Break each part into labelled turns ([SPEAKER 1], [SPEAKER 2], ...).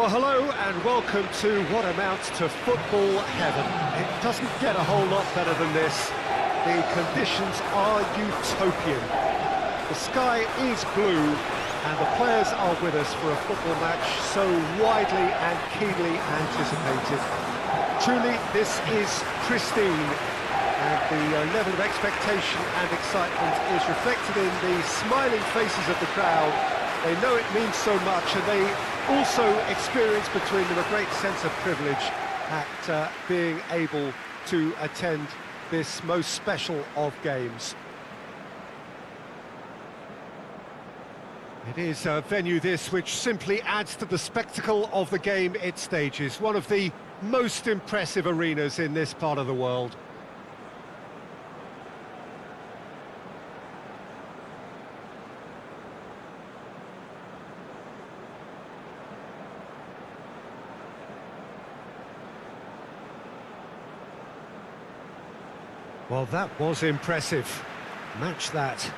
[SPEAKER 1] Well, hello and welcome to what amounts to football heaven. It doesn't get a whole lot better than this. The conditions are utopian. The sky is blue and the players are with us for a football match so widely and keenly anticipated. Truly, this is pristine, and the level of expectation and excitement is reflected in the smiling faces of the crowd. They know it means so much, and they also experience between them a great sense of privilege at being able to attend this most special of games. It is a venue this which simply adds to the spectacle of the game it stages, one of the most impressive arenas in this part of the world. Well, that was impressive. Match that.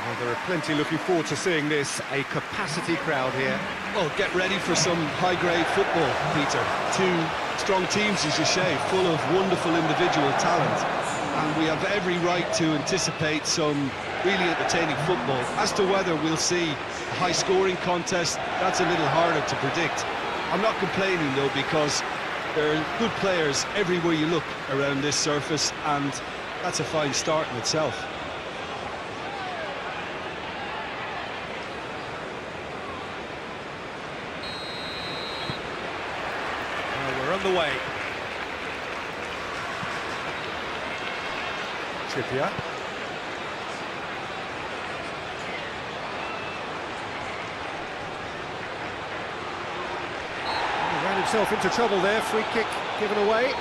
[SPEAKER 1] Well, there are plenty looking forward to seeing this, a capacity crowd here.
[SPEAKER 2] Well, get ready for some high-grade football, Peter. Two strong teams, as you say, full of wonderful individual talent. And we have every right to anticipate some really entertaining football. As to whether we'll see a high-scoring contest, that's a little harder to predict. I'm not complaining, though, because there are good players everywhere you look around this surface, and that's a fine start in itself.
[SPEAKER 1] We're on the way. Trippier. He ran himself into trouble there, free kick given away.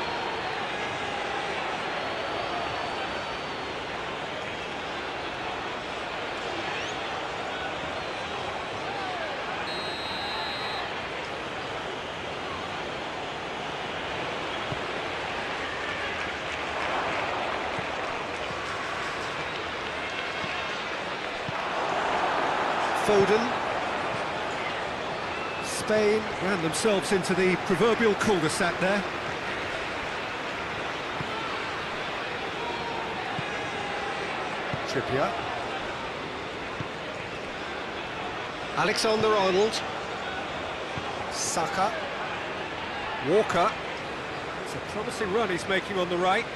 [SPEAKER 1] Foden. Spain ran themselves into the proverbial cul-de-sac there. Trippier. Alexander-Arnold. Saka. Walker. It's a promising run he's making on the right.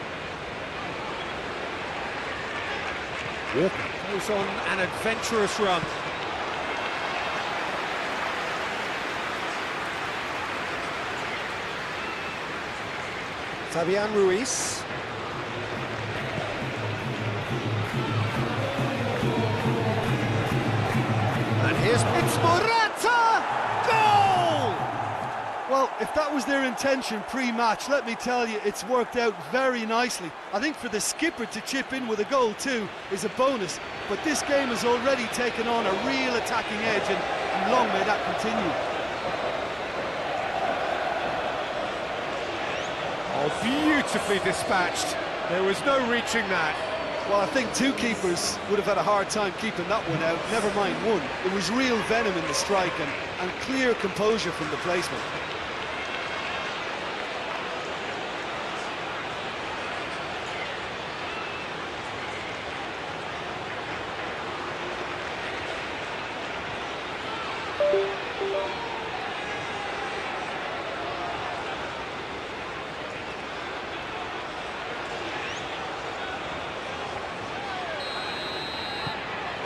[SPEAKER 1] Walker goes on an adventurous run. Fabian Ruiz. And here's it's Morata! Goal!
[SPEAKER 2] Well, if that was their intention pre-match, let me tell you, it's worked out very nicely. I think for the skipper to chip in with a goal too is a bonus, but this game has already taken on a real attacking edge, and long may that continue.
[SPEAKER 1] Oh, beautifully dispatched. There was no reaching that.
[SPEAKER 2] Well, I think two keepers would have had a hard time keeping that one out, never mind one. It was real venom in the strike and clear composure from the placement.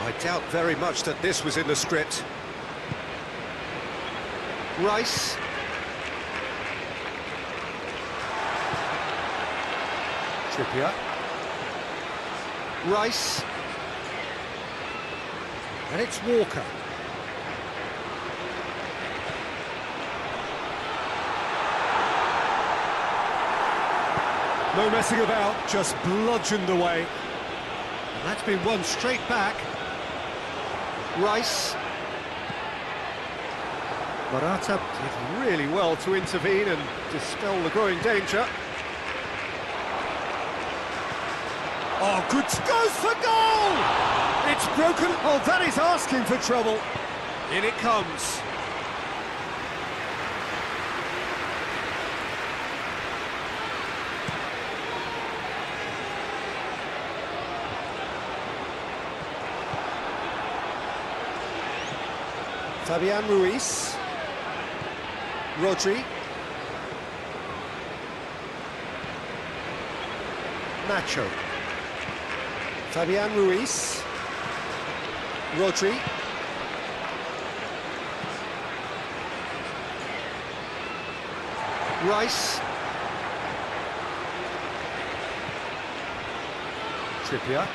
[SPEAKER 1] I doubt very much that this was in the script. Rice. Trippier. Rice. And it's Walker. No messing about, just bludgeoned away. And that's been won straight back. Rice. Morata did really well to intervene and dispel the growing danger. Oh, good, goes for goal! It's broken. Oh, that is asking for trouble. In it comes. Fabian Ruiz. Rodri. Nacho. Fabian Ruiz. Rodri. Rice. Trippier.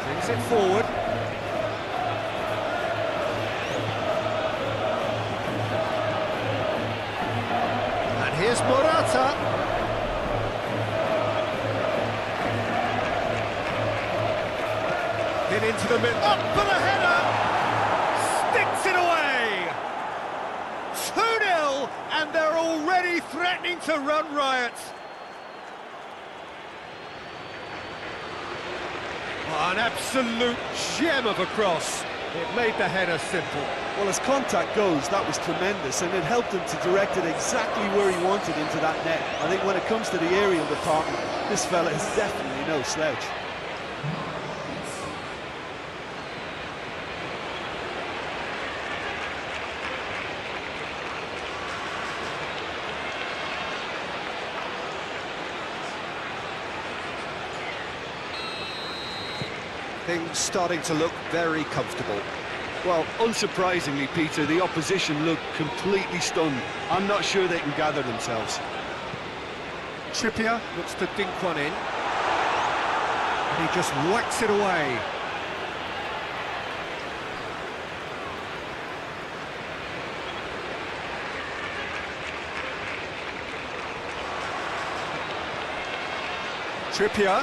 [SPEAKER 1] Brings it forward. And here's Morata. In into the middle, up for the header! Sticks it away! 2-0, and they're already threatening to run riot. Oh, an absolute gem of a cross. It made the header simple.
[SPEAKER 2] Well, as contact goes, that was tremendous, and it helped him to direct it exactly where he wanted into that net. I think when it comes to the aerial department, this fella is definitely no slouch.
[SPEAKER 1] Things starting to look very comfortable.
[SPEAKER 2] Well, unsurprisingly, Peter, the opposition look completely stunned. I'm not sure they can gather themselves.
[SPEAKER 1] Trippier looks to dink one in. And he just whacks it away. Trippier.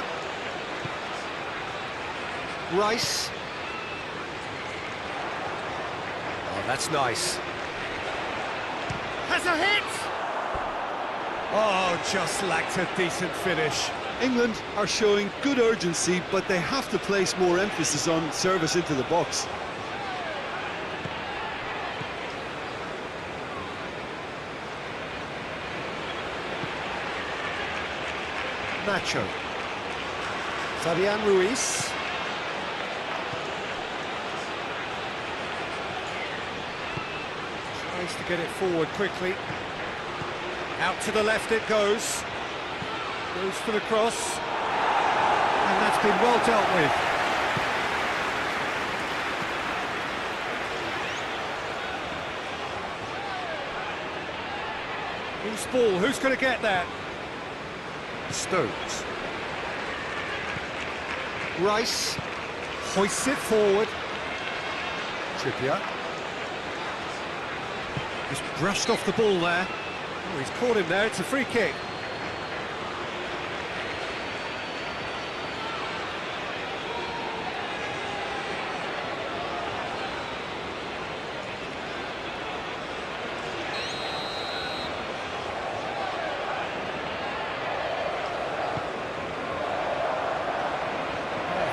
[SPEAKER 1] Rice. Oh, that's nice. Has a hit! Oh, just lacked a decent finish.
[SPEAKER 2] England are showing good urgency, but they have to place more emphasis on service into the box.
[SPEAKER 1] Nacho. Fabian Ruiz. Tries to get it forward quickly. Out to the left it goes. Goes for the cross. And that's been well dealt with. Loose ball, who's going to get that? Stones. Rice hoists it forward. Trippier. Just brushed off the ball there. Oh, he's caught him there, it's a free kick.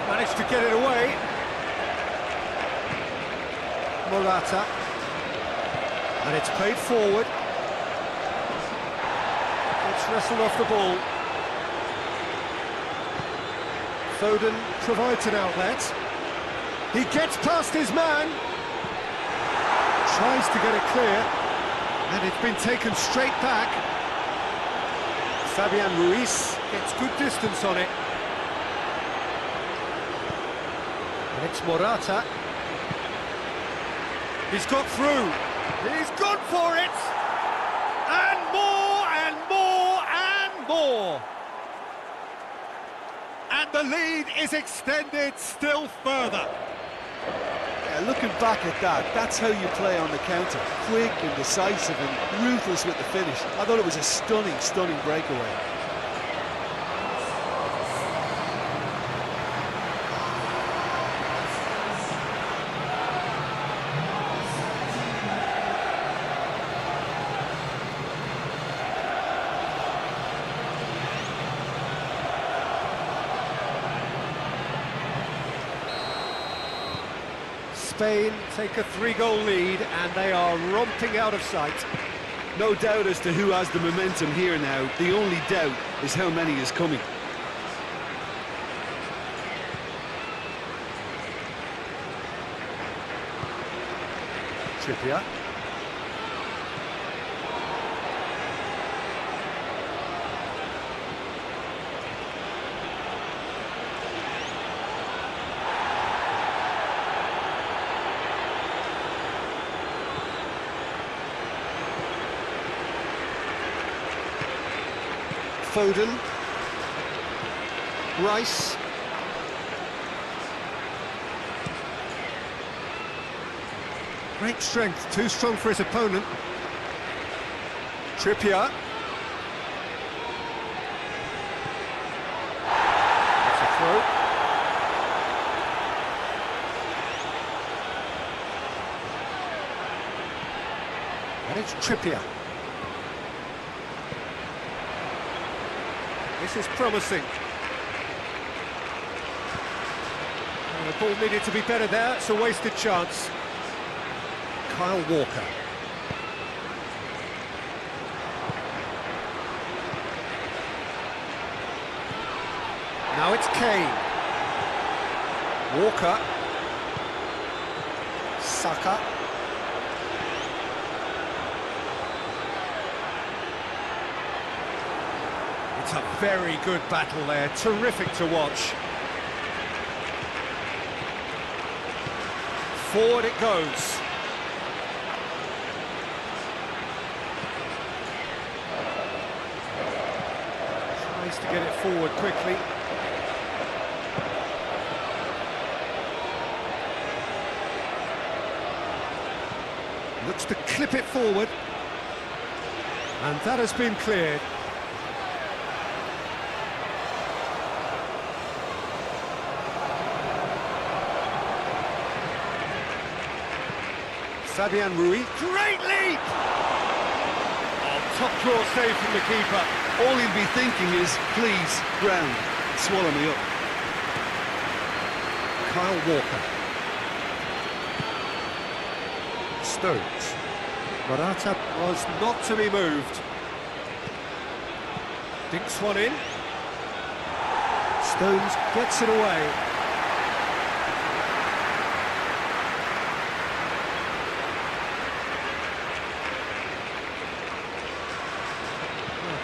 [SPEAKER 1] Managed to get it away. Morata. And it's played forward. It's wrestled off the ball. Foden provides an outlet. He gets past his man. Tries to get it clear. And it's been taken straight back. Fabian Ruiz gets good distance on it. And it's Morata. He's got through. He's gone for it! And more more. And the lead is extended still further.
[SPEAKER 2] Yeah, looking back at that, that's how you play on the counter. Quick and decisive and ruthless with the finish. I thought it was a stunning, stunning breakaway.
[SPEAKER 1] Spain take a 3-goal lead and they are romping out of sight.
[SPEAKER 2] No doubt as to who has the momentum here now. The only doubt is how many is coming.
[SPEAKER 1] Trippier. Foden, Rice, great strength, too strong for his opponent. Trippier. That's a throw. And it's Trippier. This is promising. The ball needed to be better there, it's a wasted chance. Kyle Walker. Now it's Kane. Walker. Saka. It's a very good battle there, terrific to watch. Forward it goes. Tries to get it forward quickly. Looks to clip it forward. And that has been cleared. Fabian Ruiz, great leap! Oh, top draw save from the keeper.
[SPEAKER 2] All he'll be thinking is, please, ground, swallow me up.
[SPEAKER 1] Kyle Walker. Stones. Morata was not to be moved. Dinks one in. Stones gets it away.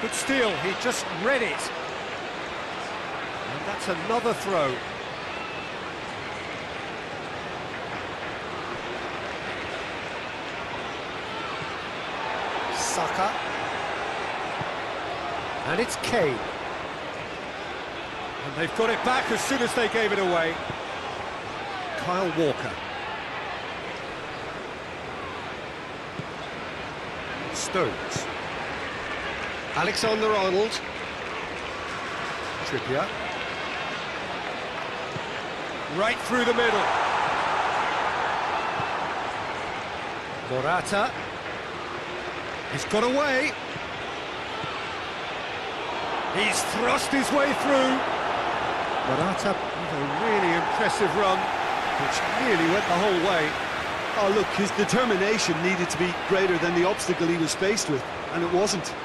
[SPEAKER 1] Good steal, he just read it. And that's another throw. Saka. And it's Kane. And they've got it back as soon as they gave it away. Kyle Walker. Stones. Alexander-Arnold. Trippier. Right through the middle. Morata. He's got away. He's thrust his way through. Morata with a really impressive run, which nearly went the whole way.
[SPEAKER 2] Oh, look, his determination needed to be greater than the obstacle he was faced with, and it wasn't.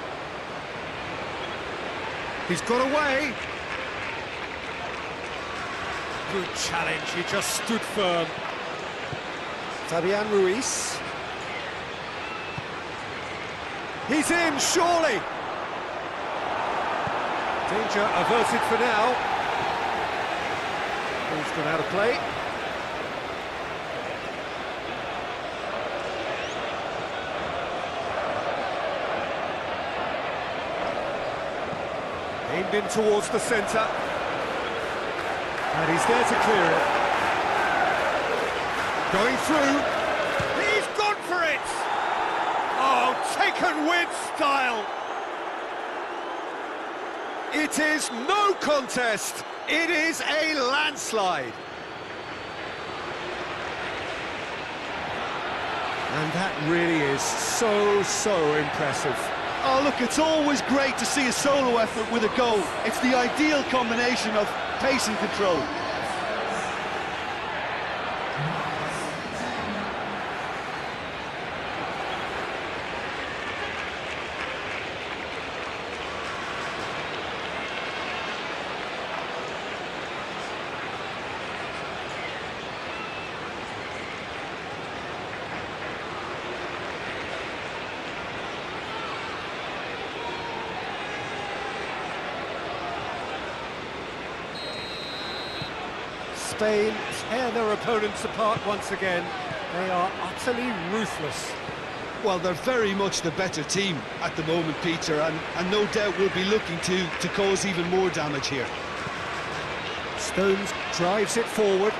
[SPEAKER 1] He's got away. Good challenge, he just stood firm. Fabian Ruiz. He's in, surely. Danger averted for now. Ball's gone out of play. Pinged in towards the centre. And he's there to clear it. Going through. He's gone for it! Oh, taken with style! It is no contest. It is a landslide. And that really is so impressive.
[SPEAKER 2] Oh, look, it's always great to see a solo effort with a goal. It's the ideal combination of pace and control.
[SPEAKER 1] Spain tear their opponents apart once again. They are utterly ruthless.
[SPEAKER 2] Well, they're very much the better team at the moment, Peter, and no doubt will be looking to cause even more damage here.
[SPEAKER 1] Stones drives it forward.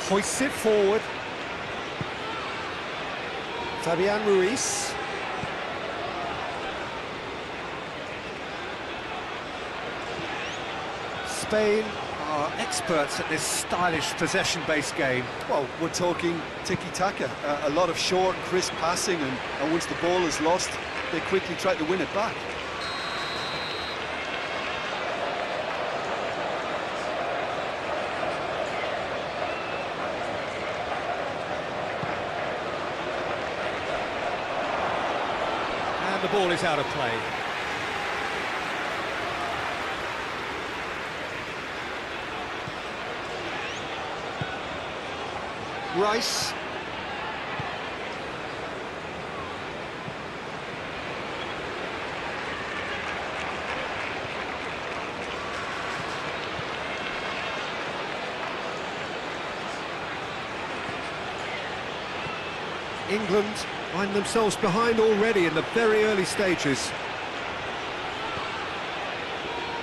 [SPEAKER 1] Hoists it forward. Fabian Ruiz. Spain are experts at this stylish possession-based game.
[SPEAKER 2] Well, we're talking tiki-taka, a lot of short, crisp passing, and once the ball is lost, they quickly try to win it back.
[SPEAKER 1] And the ball is out of play. Rice. England find themselves behind already in the very early stages.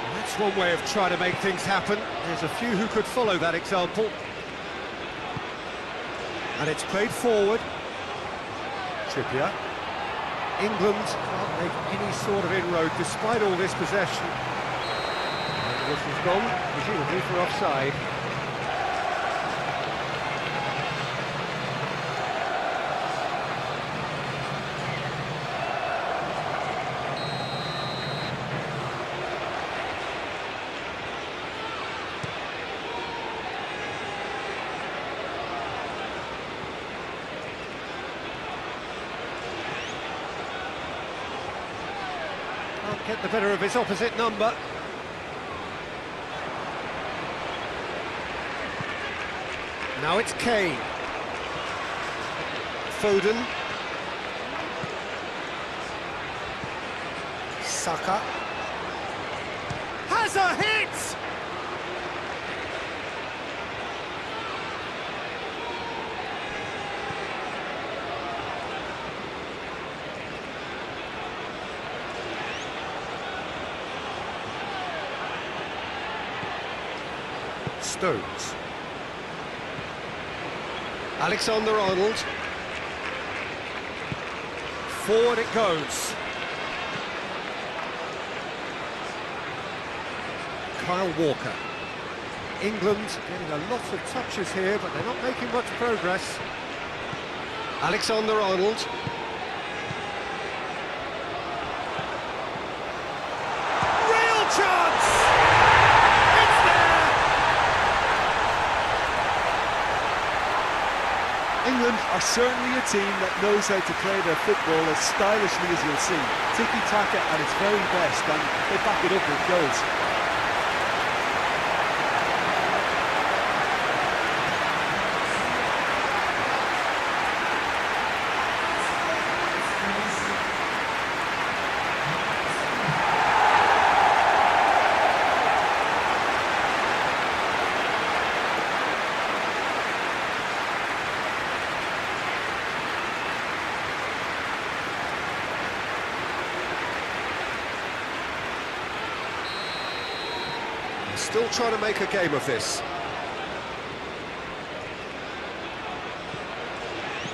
[SPEAKER 1] And that's one way of trying to make things happen. There's a few who could follow that example. And it's played forward. Trippier. England can't make any sort of inroad despite all this possession. And the whistle's gone, presumably for offside. Can't get the better of his opposite number. Now it's Kane. Foden. Saka. Has a hit! Stones. Alexander-Arnold. Forward it goes. Kyle Walker. England getting a lot of touches here, but they're not making much progress. Alexander-Arnold. Real chance! It's there!
[SPEAKER 2] England are certainly a team that knows how to play their football as stylishly as you'll see. Tiki-taka at its very best, and they back it up with goals.
[SPEAKER 1] still trying to make a game of this.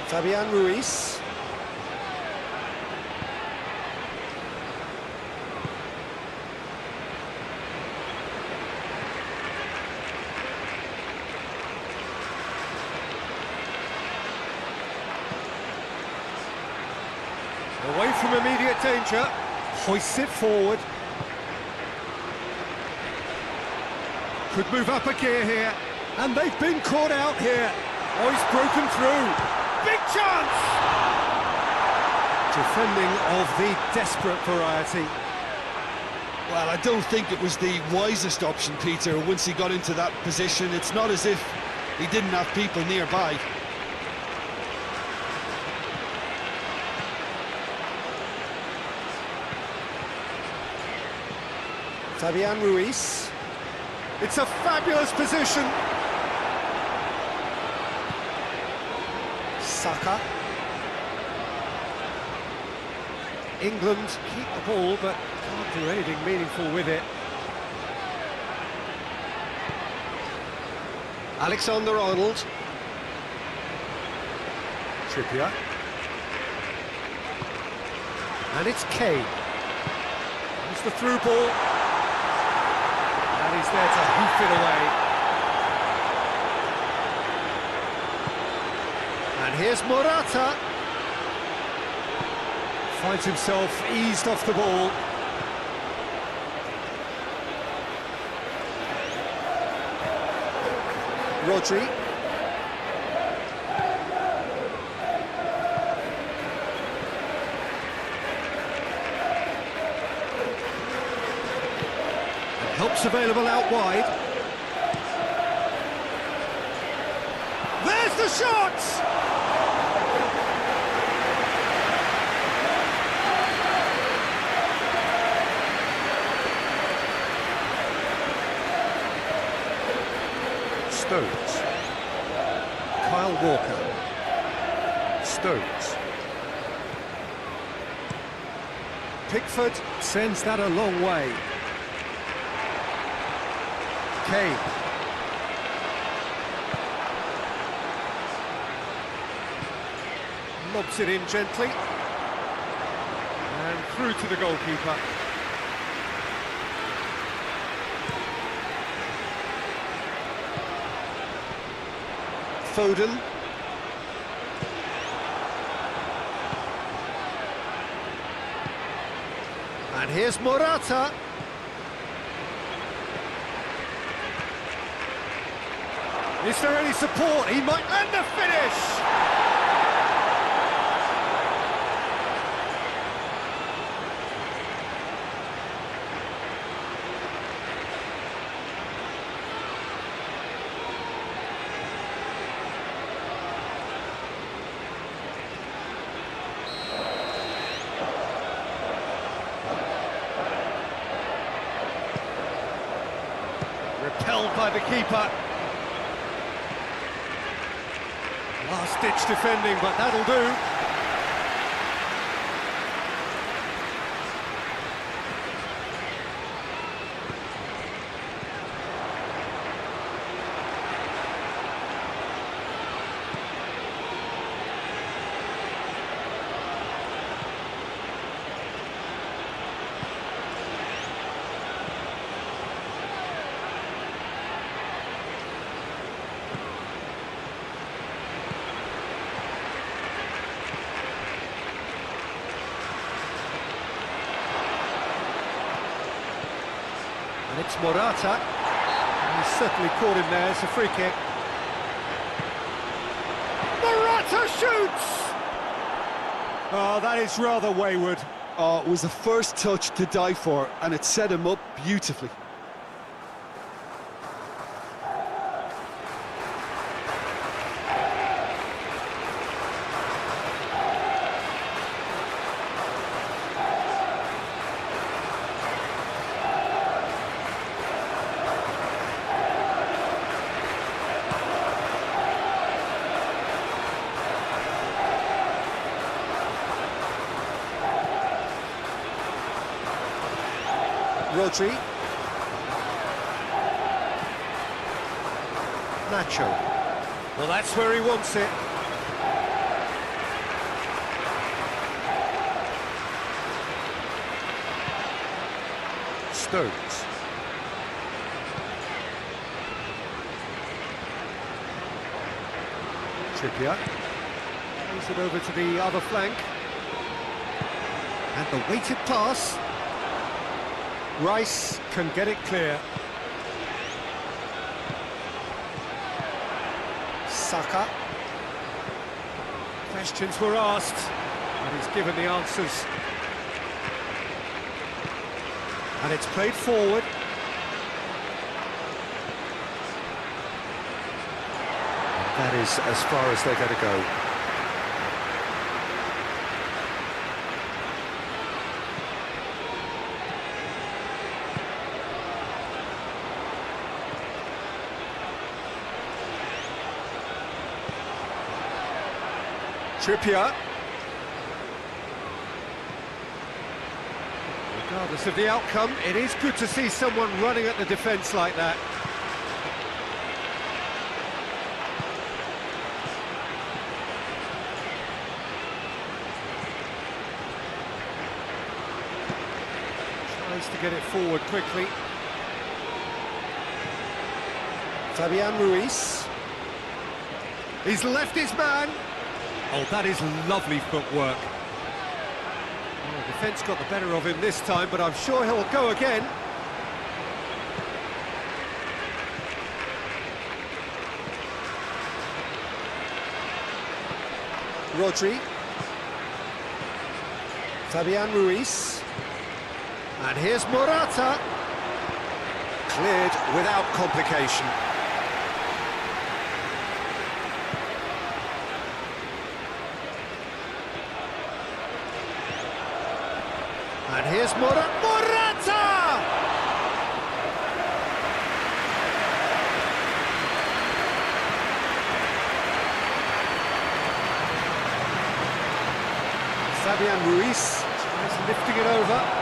[SPEAKER 1] Fabian Ruiz. Away from immediate danger, hoists it forward. Could move up a gear here, and they've been caught out here. Oh, he's broken through. Big chance! Defending of the desperate variety.
[SPEAKER 2] Well, I don't think it was the wisest option, Peter, once he got into that position. It's not as if he didn't have people nearby.
[SPEAKER 1] Fabian Ruiz. It's a fabulous position. Saka. England keep the ball, but can't do anything meaningful with it. Alexander-Arnold. Trippier. And it's Kane. It's the through ball. And he's there to hoof it away. And here's Morata. Finds himself eased off the ball. Rodri. Help's available out wide. There's the shot! Stones. Kyle Walker. Stones. Pickford sends that a long way. Kane. Lobs it in gently. And through to the goalkeeper. Foden. And here's Morata. Is there any support? He might end the finish! Repelled by the keeper. Last-ditch defending, but that'll do. And it's Morata. And he's certainly caught him there. It's a free kick. Morata shoots! Oh, that is rather wayward.
[SPEAKER 2] Oh, it was the first touch to die for, and it set him up beautifully.
[SPEAKER 1] Rodri. Nacho. Well, that's where he wants it. Stones. Trippier. Plays it over to the other flank. And the weighted pass. Rice can get it clear. Saka. Questions were asked, and he's given the answers. And it's played forward. That is as far as they're going to go. Trippier. Regardless of the outcome, it is good to see someone running at the defence like that. Tries to get it forward quickly. Fabian Ruiz. He's left his man. Oh, that is lovely footwork. Oh, the defence got the better of him this time, but I'm sure he'll go again. Rodri. Fabian Ruiz. And here's Morata. Cleared without complication. And here's Morata! Fabian Ruiz tries lifting it over.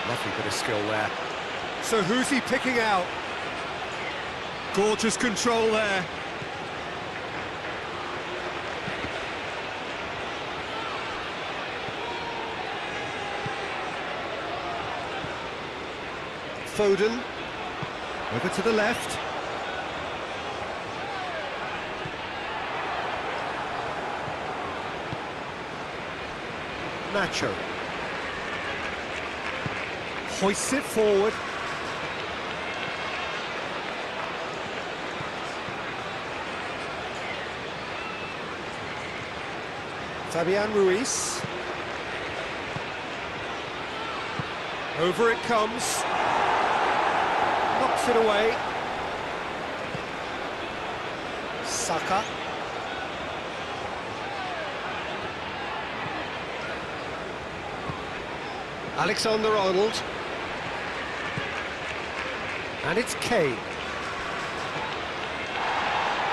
[SPEAKER 1] Lovely bit of skill there. So who's he picking out? Gorgeous control there. Foden. Over to the left. Nacho. Hoists it forward. Fabian Ruiz. Over it comes. Knocks it away. Saka. Alexander-Arnold. And it's Kane.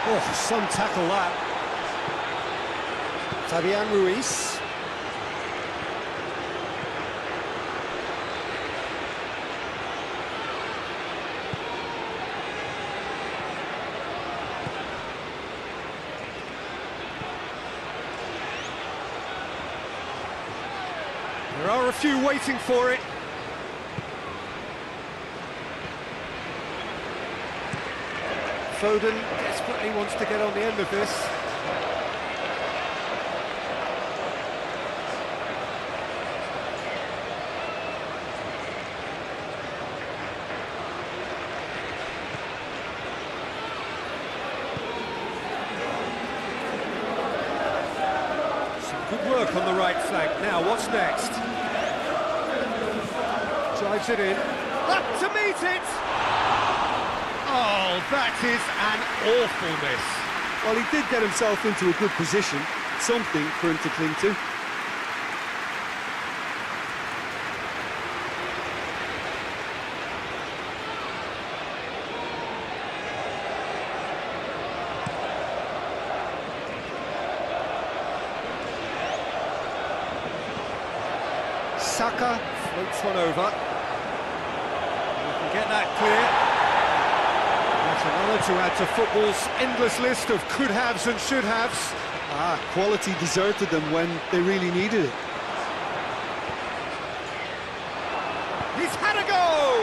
[SPEAKER 1] Oh, some tackle that. Fabian Ruiz. There are a few waiting for it. Foden desperately wants to get on the end of this. Some good work on the right flank. Now, what's next? Drives it in. Up to meet it! Oh, that is an awful miss.
[SPEAKER 2] Well, he did get himself into a good position, something for him to cling to.
[SPEAKER 1] Saka floats one over. We can get that clear. That's another to add to football's endless list of could-haves and should-haves.
[SPEAKER 2] Quality deserted them when they really needed it.
[SPEAKER 1] He's had a go!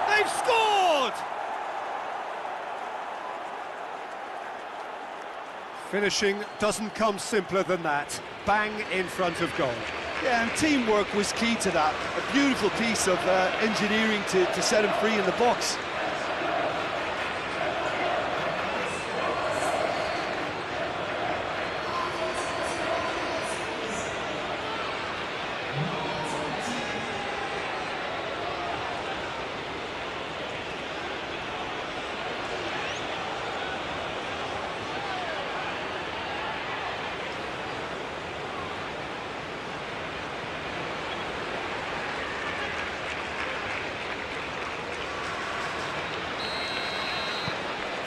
[SPEAKER 1] They've scored! Finishing doesn't come simpler than that. Bang in front of goal.
[SPEAKER 2] Yeah, and teamwork was key to that. A beautiful piece of engineering to set him free in the box.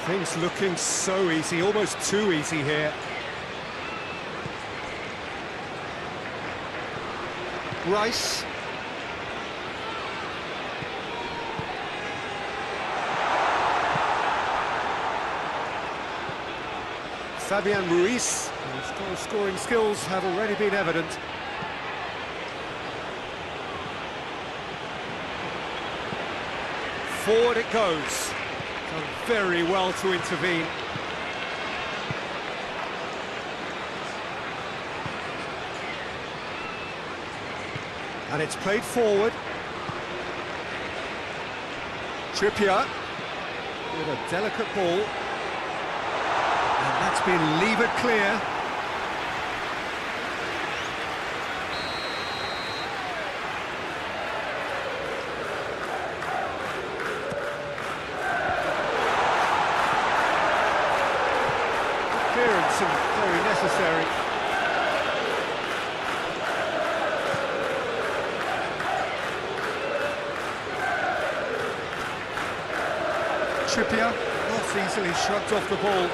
[SPEAKER 1] Things looking so easy, almost too easy here. Rice. Fabian Ruiz, whose scoring skills have already been evident. Forward it goes. Done very well to intervene. And it's played forward. Trippier with a delicate ball. And that's been levered clear. Clearance and very necessary. Trippier not easily shrugged off the ball.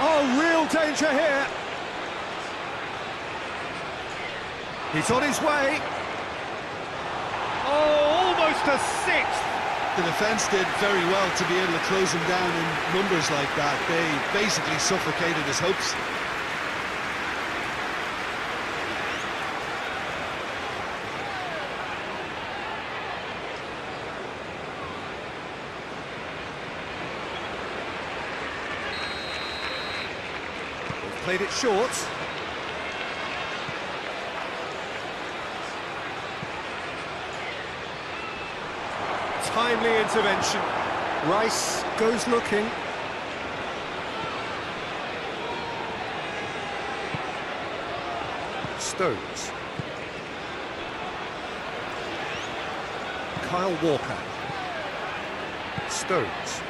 [SPEAKER 1] Oh, real danger here. He's on his way. Oh, almost a sixth.
[SPEAKER 2] The defence did very well to be able to close him down in numbers like that. They basically suffocated his hopes.
[SPEAKER 1] Played it short. Timely intervention. Rice goes looking. Stones. Kyle Walker. Stones.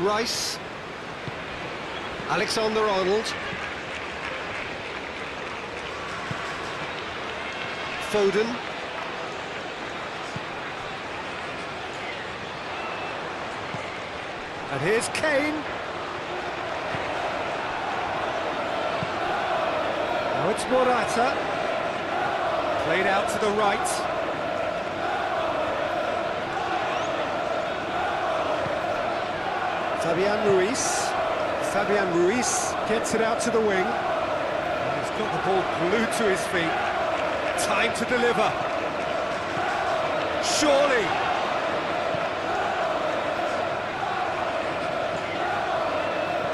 [SPEAKER 1] Rice. Alexander-Arnold. Foden. And here's Kane. Now it's Morata. Played out to the right. Fabian Ruiz gets it out to the wing. And he's got the ball glued to his feet. Time to deliver. Surely.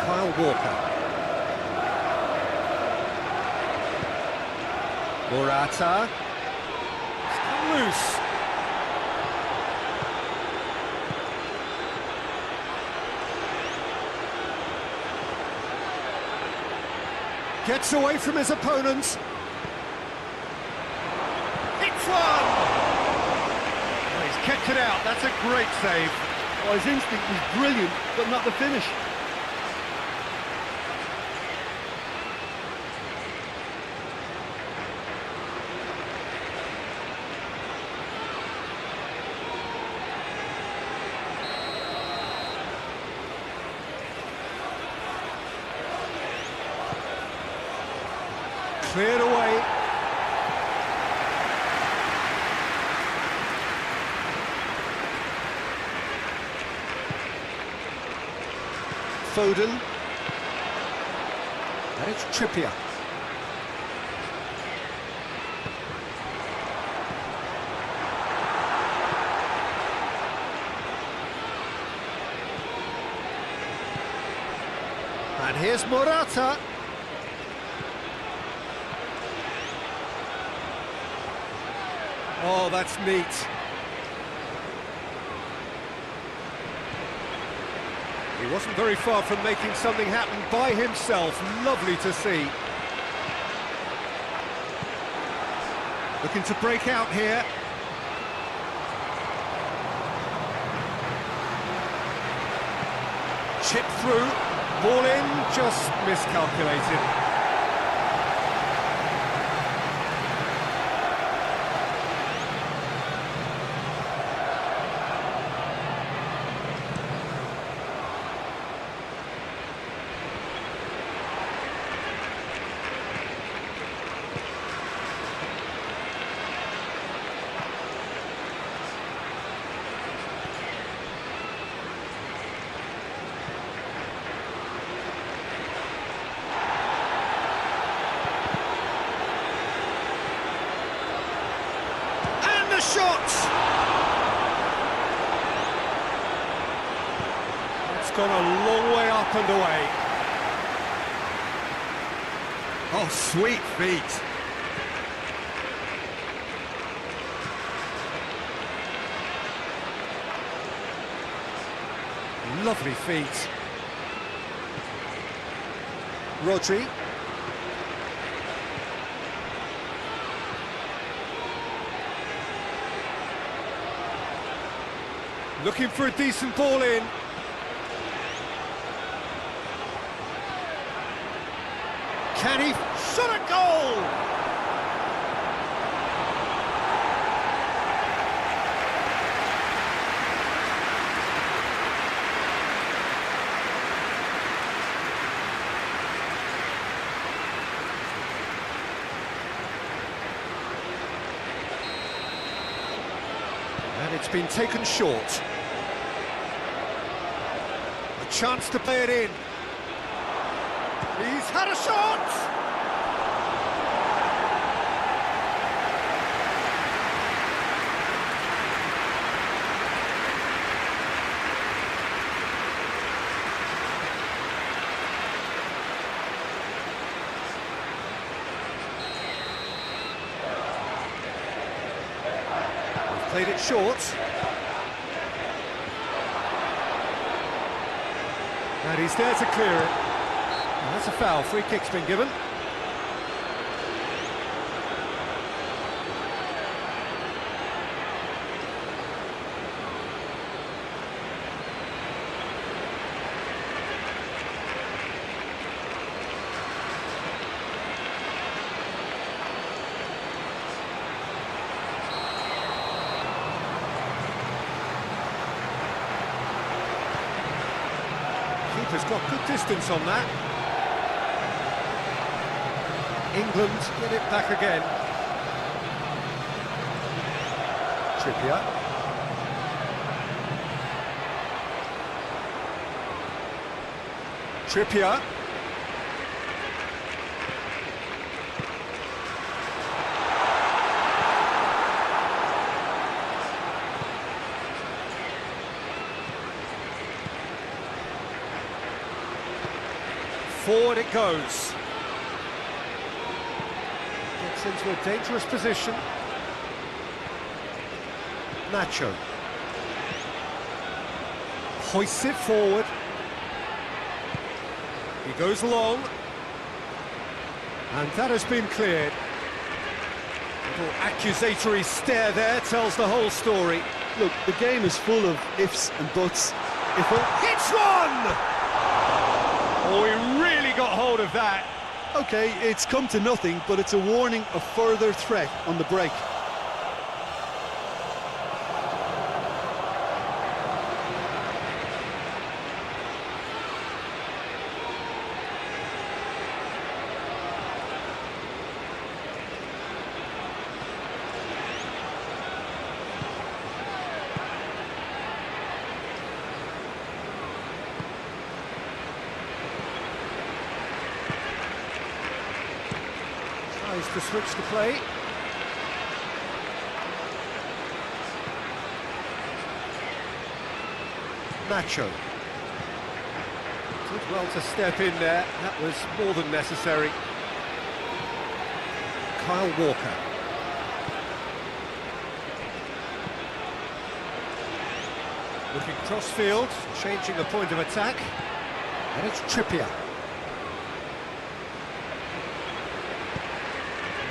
[SPEAKER 1] Kyle Walker. Morata. It's come loose. Gets away from his opponents. Hits one! Well, he's kept it out. That's a great save.
[SPEAKER 2] Oh, his instinct was brilliant, but not the finish.
[SPEAKER 1] Cleared away. Foden. And it's Trippier. And here's Morata. Oh, that's neat. He wasn't very far from making something happen by himself. Lovely to see. Looking to break out here. Chip through. Ball in, just miscalculated. Shot! It's gone a long way up and away. Oh, sweet feet. Lovely feet. Rodri. Looking for a decent ball in. Can he shot a goal? And it's been taken short. Chance to play it in. He's had a shot! We've played it short. And he's there to clear it. And that's a foul. Free kick's been given. Keeper's got good distance on that. England get it back again. Trippier. Trippier. Forward it goes. Gets into a dangerous position. Nacho. Hoists it forward. He goes long. And that has been cleared. Little accusatory stare there tells the whole story.
[SPEAKER 2] Look, the game is full of ifs and buts.
[SPEAKER 1] Hits one! Oh, he really got hold of that.
[SPEAKER 2] Okay, it's come to nothing, but it's a warning of further threat on the break.
[SPEAKER 1] Tries to switch the play. Nacho. Did well to step in there. That was more than necessary. Kyle Walker. Looking cross-field, changing the point of attack. And it's Trippier.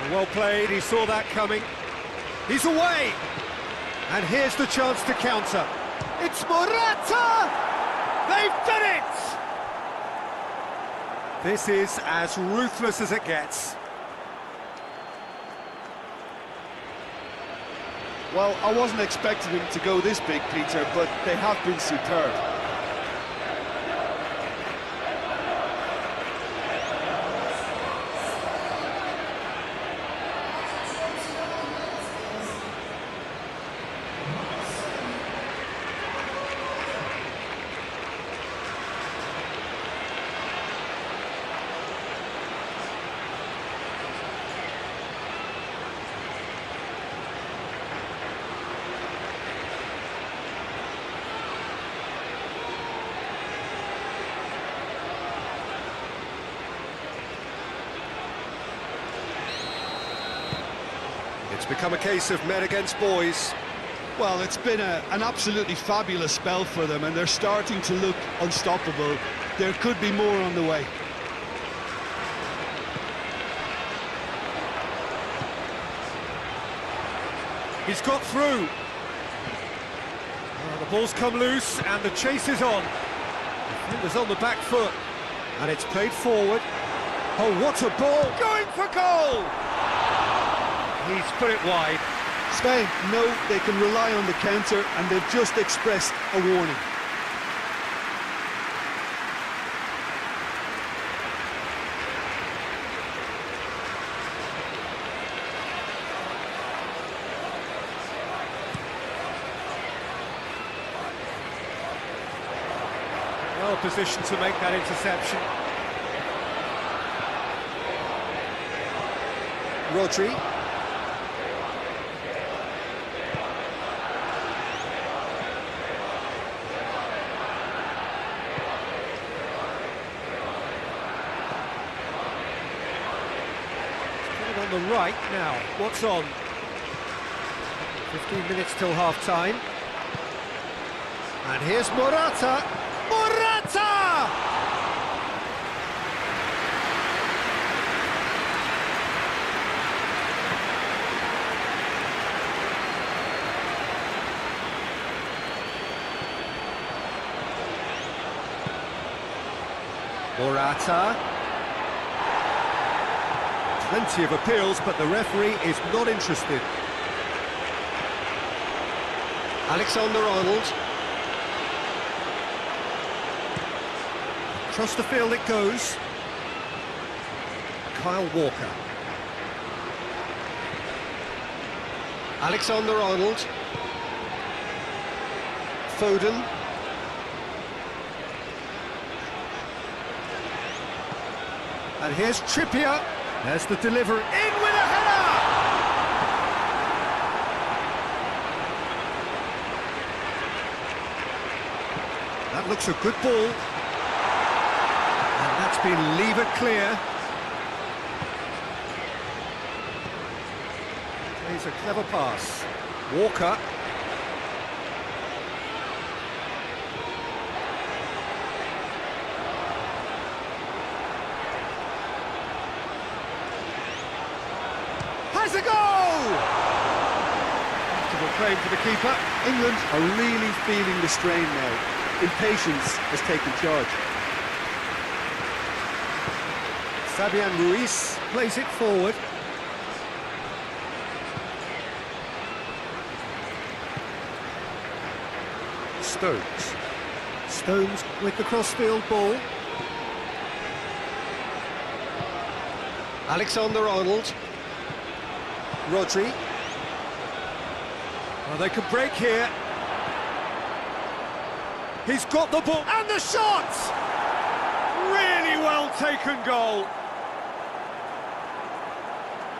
[SPEAKER 1] Well played, he saw that coming. He's away! And here's the chance to counter. It's Morata! They've done it! This is as ruthless as it gets.
[SPEAKER 2] Well, I wasn't expecting him to go this big, Peter, but they have been superb.
[SPEAKER 1] It's become a case of men against boys.
[SPEAKER 2] Well, it's been an absolutely fabulous spell for them, and they're starting to look unstoppable. There could be more on the way.
[SPEAKER 1] He's got through. The ball's come loose and the chase is on. The defender's on the back foot. And it's played forward. Oh, what a ball! Going for goal! He's put it wide.
[SPEAKER 2] Spain know they can rely on the counter, and they've just expressed a warning.
[SPEAKER 1] Well positioned to make that interception. Rodri. On the right now, what's on? 15 minutes till half-time. And here's Morata! Morata! Morata. Plenty of appeals, but the referee is not interested. Alexander-Arnold. Across the field it goes. Kyle Walker. Alexander-Arnold. Foden. And here's Trippier. There's the delivery. In with a header! That looks a good ball. And that's been levered clear. Here's a clever pass. Walker. Has a goal! Comfortable claim for the keeper.
[SPEAKER 2] England are really feeling the strain now. Impatience has taken charge.
[SPEAKER 1] Fabian Ruiz plays it forward. Stones with the crossfield ball. Alexander-Arnold. Rodri. Well, they could break here. He's got the ball, and the shot! Really well taken goal.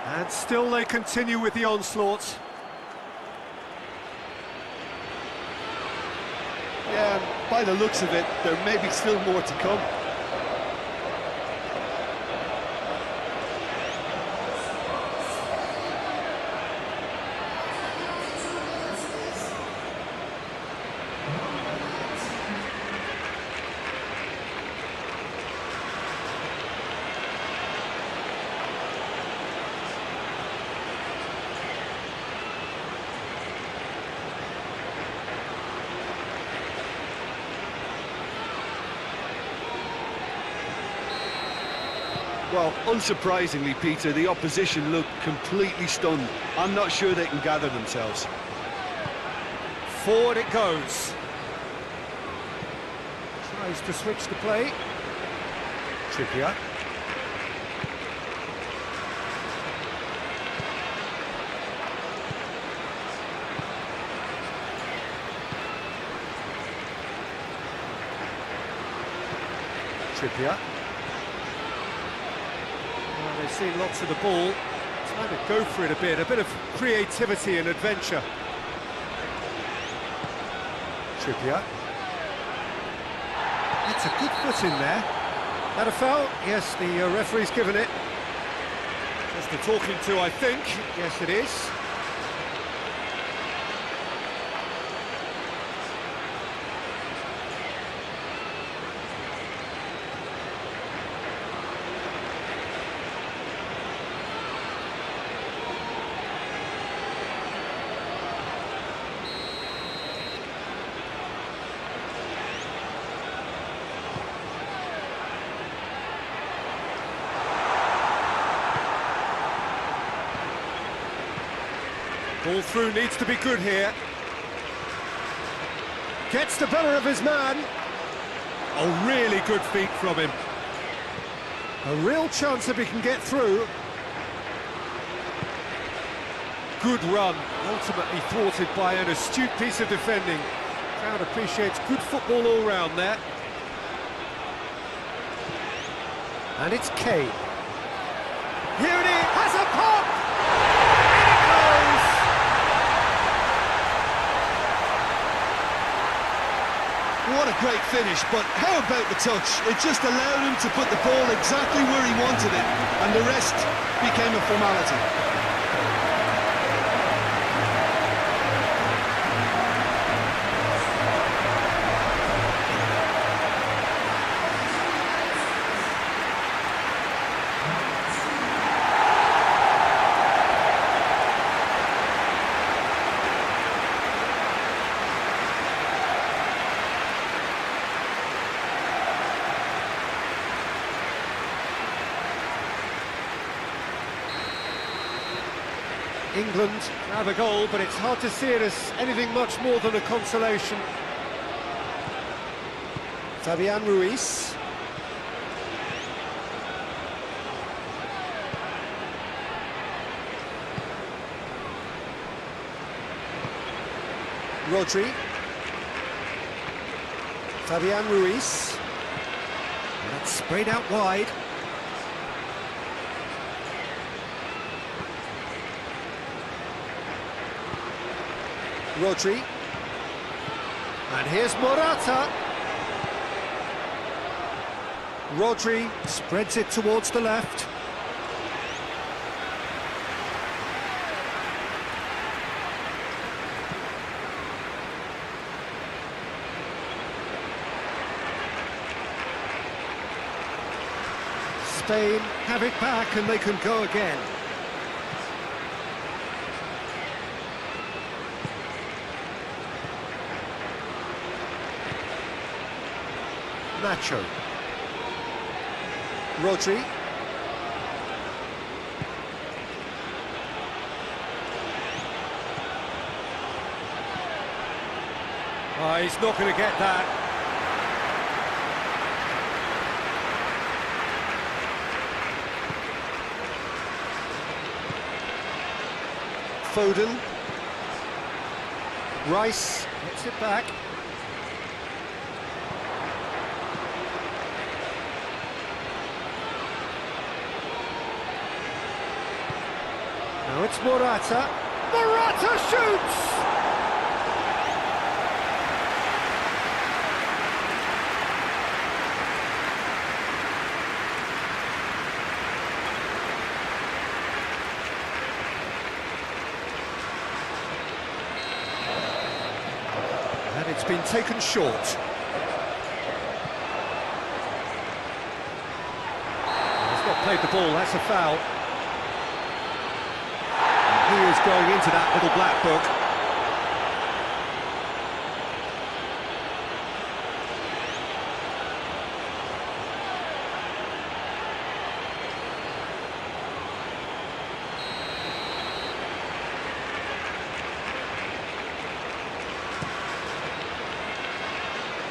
[SPEAKER 1] And still they continue with the onslaught.
[SPEAKER 2] Yeah, by the looks of it, there may be still more to come. Well, unsurprisingly, Peter, the opposition look completely stunned. I'm not sure they can gather themselves.
[SPEAKER 1] Forward it goes. Tries to switch the play. Trippier. Trippier. They've seen lots of the ball, trying to go for it a bit of creativity and adventure. Trippier. That's a good foot in there. That a foul? Yes, the referee's given it. Just a talking to, I think. Yes, it is. Ball through needs to be good here. Gets the better of his man. Oh, really good feet from him. A real chance if he can get through. Good run, ultimately thwarted by an astute piece of defending. Crowd appreciates good football all round there. And it's Kane. Here it is, has a pop!
[SPEAKER 2] What a great finish, but how about the touch? It just allowed him to put the ball exactly where he wanted it, and the rest became a formality.
[SPEAKER 1] England have a goal, but it's hard to see it as anything much more than a consolation. Fabian Ruiz. Rodri. Fabian Ruiz. And that's sprayed out wide. Rodri. And here's Morata. Rodri spreads it towards the left. Spain have it back and they can go again. Nacho. Rodri. Oh, he's not going to get that. Foden. Rice gets it back. Now it's Morata. Morata shoots! And it's been taken short. He's not played the ball, that's a foul. He is going into that little black book.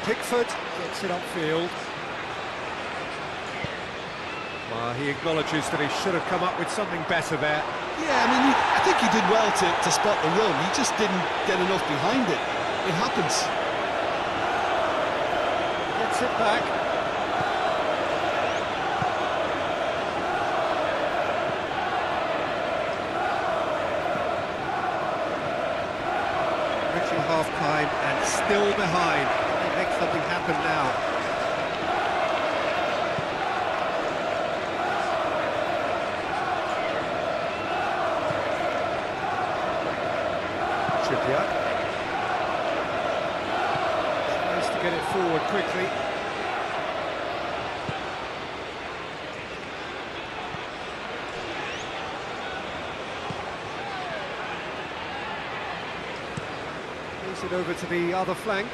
[SPEAKER 1] Pickford gets it upfield. Well, he acknowledges that he should have come up with something better there.
[SPEAKER 2] Yeah, I mean, I think he did well to spot the run. He just didn't get enough behind it. It happens.
[SPEAKER 1] Gets it back. Reaching half-time and still behind. They make something happen now. Trippier tries to get it forward quickly. Moves it over to the other flank.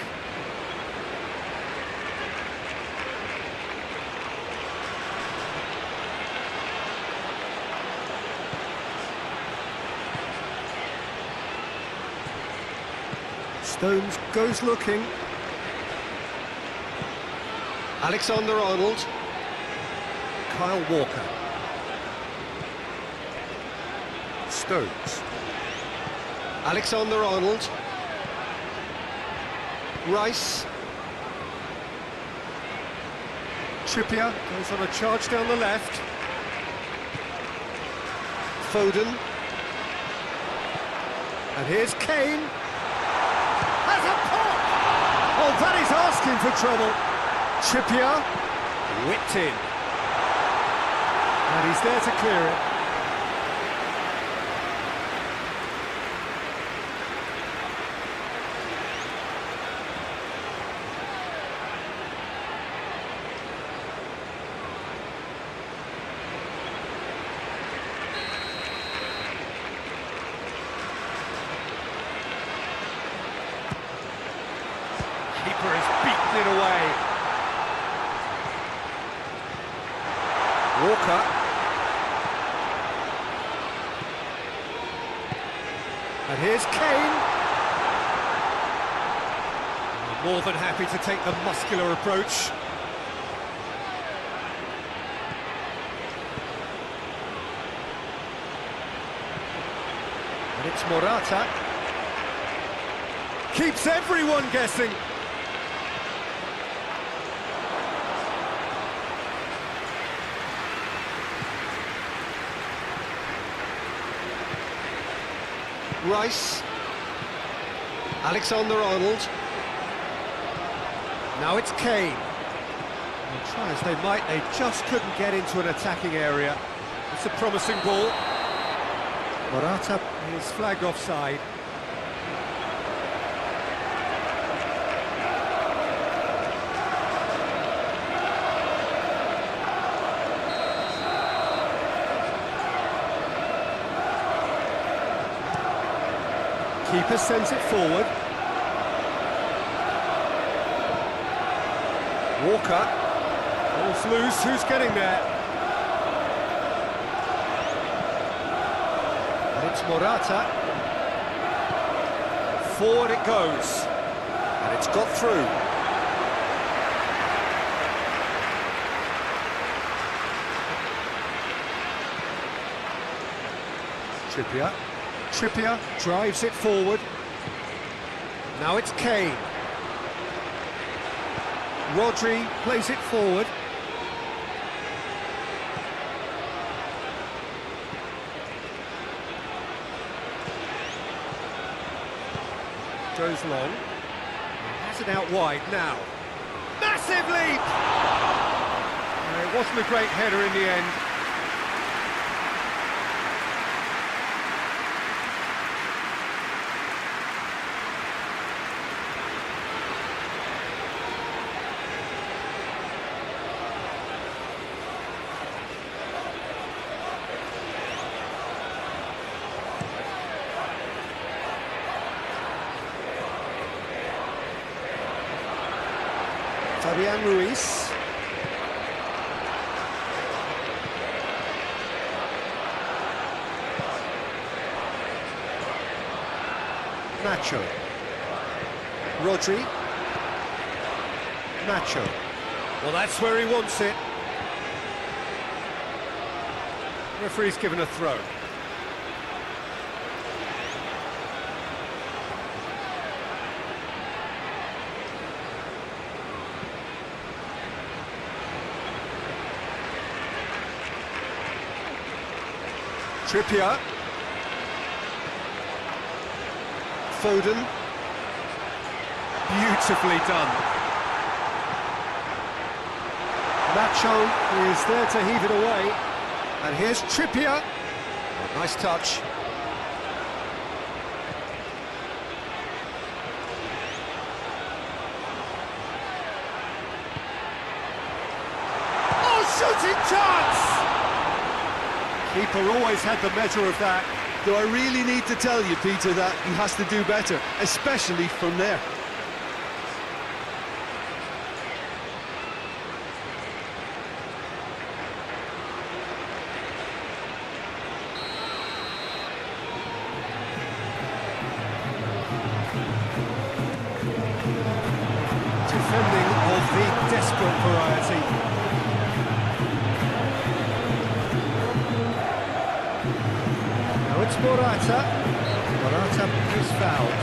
[SPEAKER 1] Stones goes looking. Alexander-Arnold. Kyle Walker. Stones. Alexander-Arnold. Rice. Trippier goes on a charge down the left. Foden. And here's Kane. Has a pop! Oh, that is asking for trouble. Trippier, whipped in. And he's there to clear it. Keeper has beaten it away. Walker. And here's Kane. More than happy to take the muscular approach. And it's Morata. Keeps everyone guessing. Rice. Alexander-Arnold. Now it's Kane. And try as they might, they just couldn't get into an attacking area. It's a promising ball. Morata is flagged offside. Keeper sends it forward. Walker. Ball's loose, who's getting there? And it's Morata. Forward it goes. And it's got through. Trippier drives it forward. Now it's Kane. Rodri plays it forward. Goes long. Has it out wide now. Massive leap! It wasn't a great header in the end. Fabian Ruiz. Nacho. Rodri. Nacho. Well, that's where he wants it. Referee's given a throw. Trippier. Foden. Beautifully done. Nacho is there to heave it away. And here's Trippier. Oh, nice touch. Oh, shooting chance! Keeper always had the measure of that.
[SPEAKER 2] Do I really need to tell you, Peter, that he has to do better, especially from there?
[SPEAKER 1] Defending of the desperate variety. It's Morata. Morata is fouled.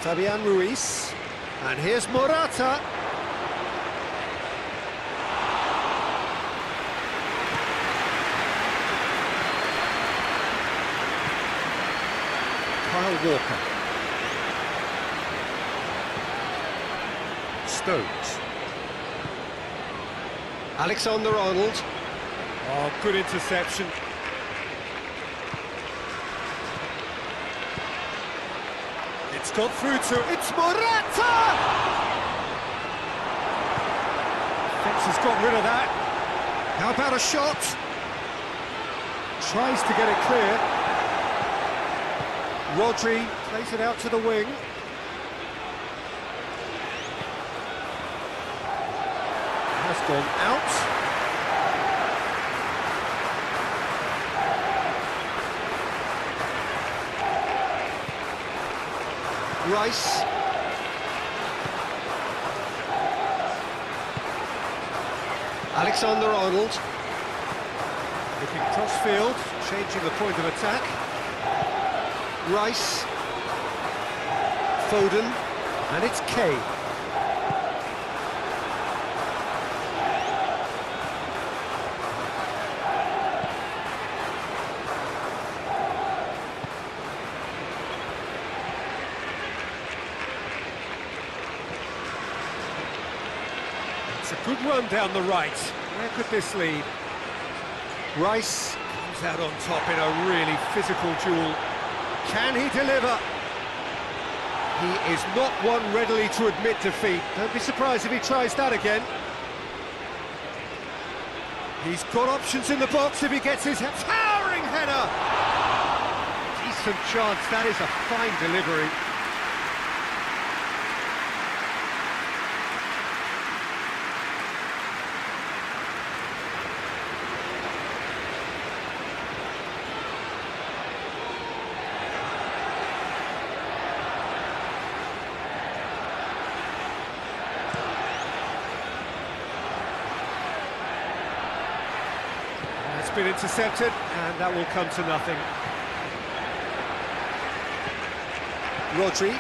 [SPEAKER 1] Fabian Ruiz. And here's Morata. Kyle Walker. Stones. Alexander-Arnold. Oh, good interception. It's got through to... It's Morata! Fitz has got rid of that. How about a shot? Tries to get it clear. Rodri plays it out to the wing. Has gone out. Rice. Alexander-Arnold. Looking cross-field, changing the point of attack. Rice. Foden. And it's Kane. It's a good run down the right. Where could this lead? Rice comes out on top in a really physical duel. Can he deliver? He is not one readily to admit defeat. Don't be surprised if he tries that again. He's got options in the box if he gets his towering header! Decent chance, that is a fine delivery. It's been intercepted, and that will come to nothing. Rodri.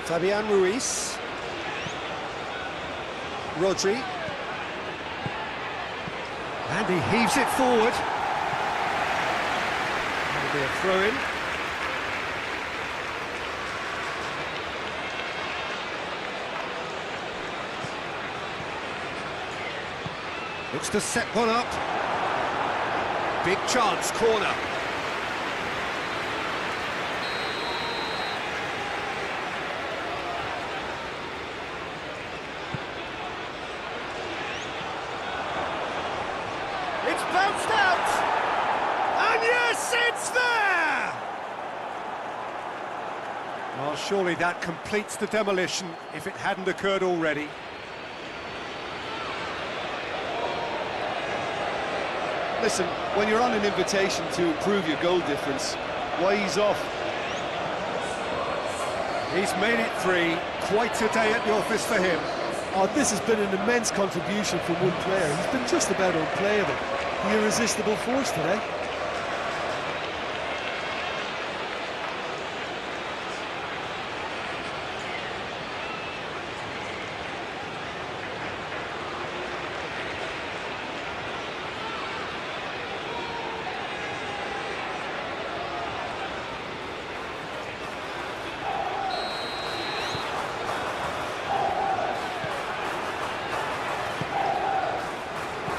[SPEAKER 1] Fabian Ruiz. Rodri. And he heaves it forward. That'll be a throw-in. Looks to set one up. Big chance, corner. It's bounced out! And yes, it's there! Well, surely that completes the demolition if it hadn't occurred already.
[SPEAKER 2] Listen, when you're on an invitation to improve your goal difference, why ease off?
[SPEAKER 1] He's made it 3. Quite a day at the office for him.
[SPEAKER 3] Oh, this has been an immense contribution from one player. He's been just about unplayable. The irresistible force today.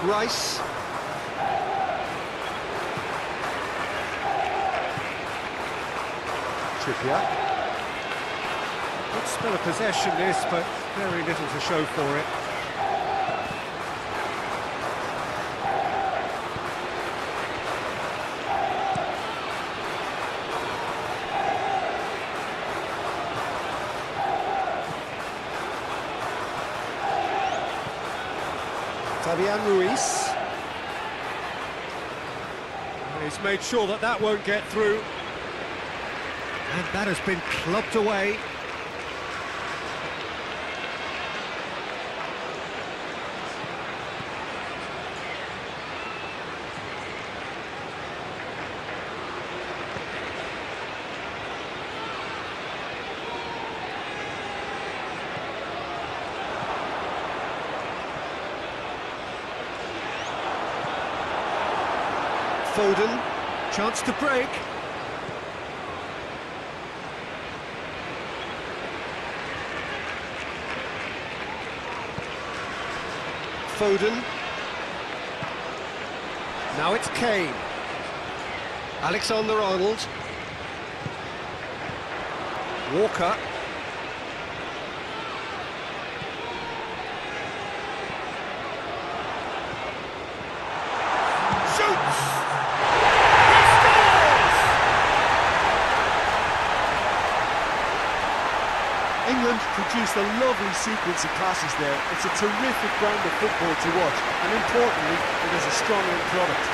[SPEAKER 1] Rice. Trippier. Good spell of possession this, but very little to show for it. Fabian Ruiz. And he's made sure that that won't get through. And that has been clubbed away. Foden, chance to break. Foden. Now it's Kane. Alexander-Arnold. Walker. Shoots!
[SPEAKER 3] England produced a lovely sequence of passes there. It's a terrific brand of football to watch, and importantly, it is a strong end product.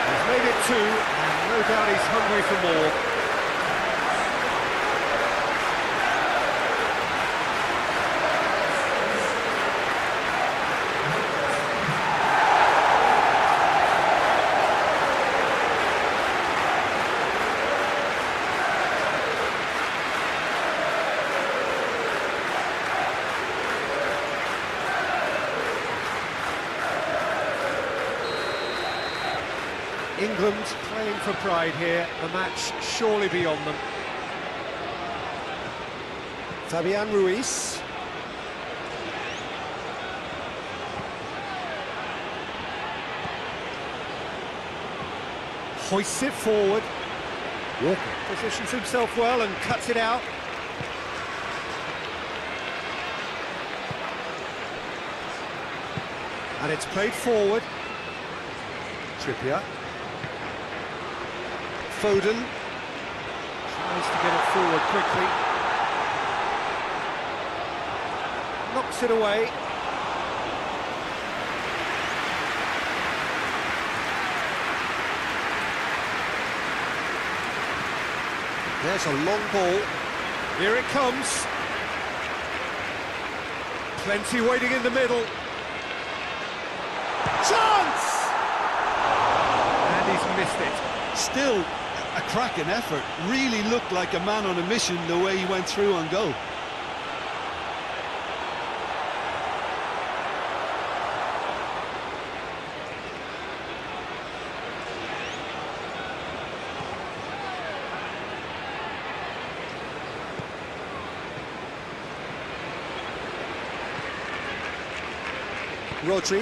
[SPEAKER 1] He's made it 2, and no doubt he's hungry for more. England playing for pride here, the match surely beyond them. Fabian Ruiz. Hoists it forward. Walker positions himself well and cuts it out. And it's played forward. Trippier. Foden tries to get it forward quickly. Knocks it away. There's a long ball. Here it comes. Plenty waiting in the middle. Chance! And he's missed it.
[SPEAKER 2] Still a cracking effort. Really looked like a man on a mission the way he went through on goal.
[SPEAKER 1] Rodri.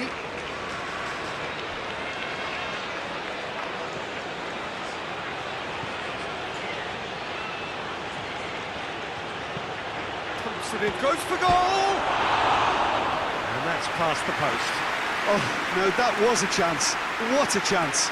[SPEAKER 1] Pumps it in, goes for goal! And that's past the post.
[SPEAKER 2] Oh, no, that was a chance. What a chance.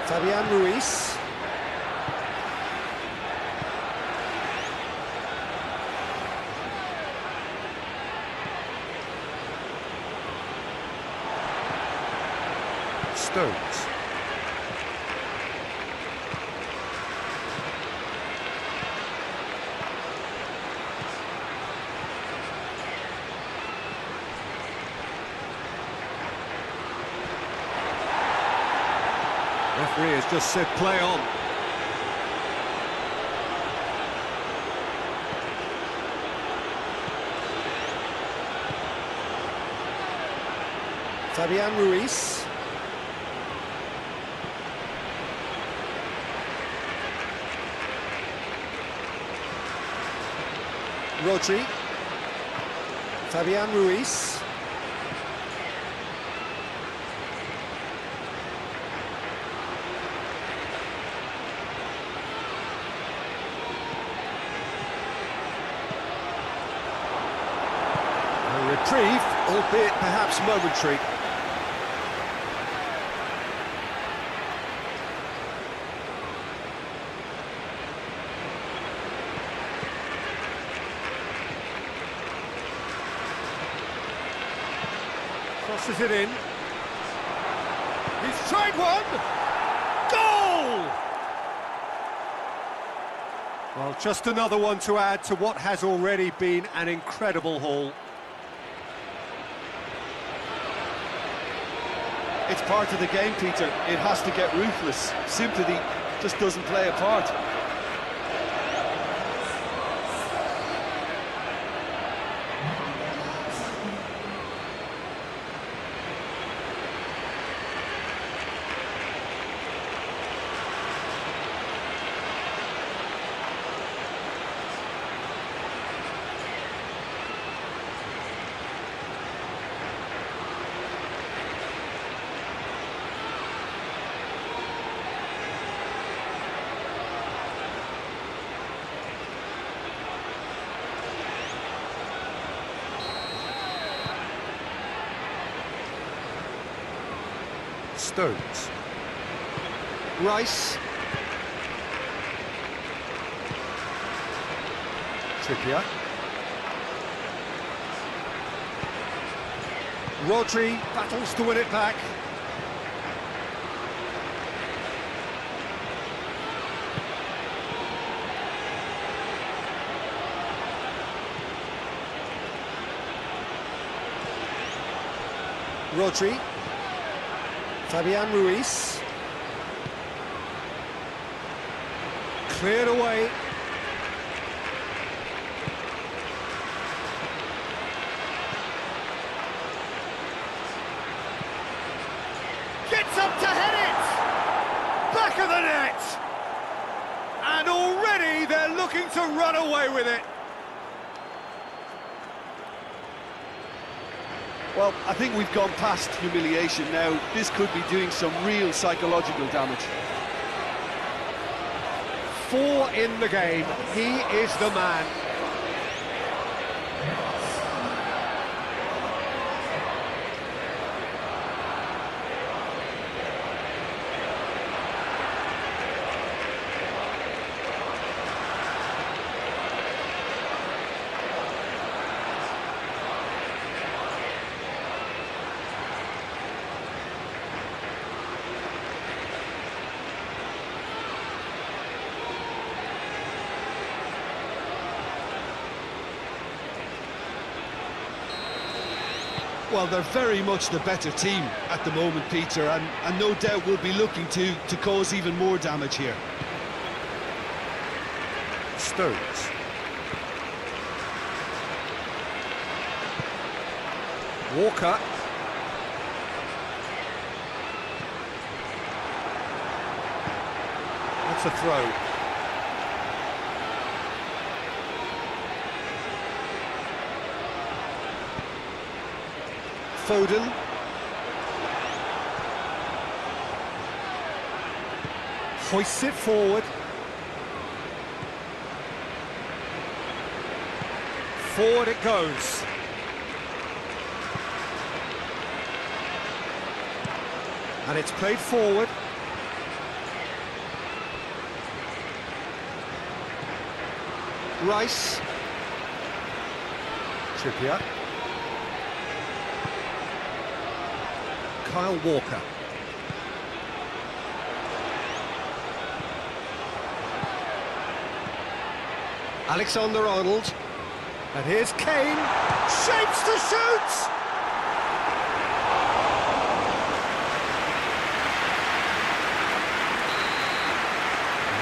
[SPEAKER 1] Fabian Ruiz. Stones. Referee has just said play on. Fabian Ruiz. Rodri. Fabian Ruiz. Reprieve, albeit perhaps momentary. Crosses it in. He's tried one! Goal! Well, just another one to add to what has already been an incredible haul.
[SPEAKER 2] It's part of the game, Peter. It has to get ruthless. Sympathy just doesn't play a part.
[SPEAKER 1] Stones. Rice. Trippier. Rodri battles to win it back. Rodri. Fabian Ruiz. Cleared away. Gets up to head it! Back of the net! And already they're looking to run away with it.
[SPEAKER 2] Well, I think we've gone past humiliation now. This could be doing some real psychological damage.
[SPEAKER 1] 4 in the game. He is the man.
[SPEAKER 2] Well, they're very much the better team at the moment, Peter, and no doubt will be looking to cause even more damage here.
[SPEAKER 1] Stones. Walker. That's a throw. Foden. Hoists it forward. Forward it goes. And it's played forward. Rice. Trippier. Kyle Walker. Alexander-Arnold. And here's Kane. Shapes to shoot!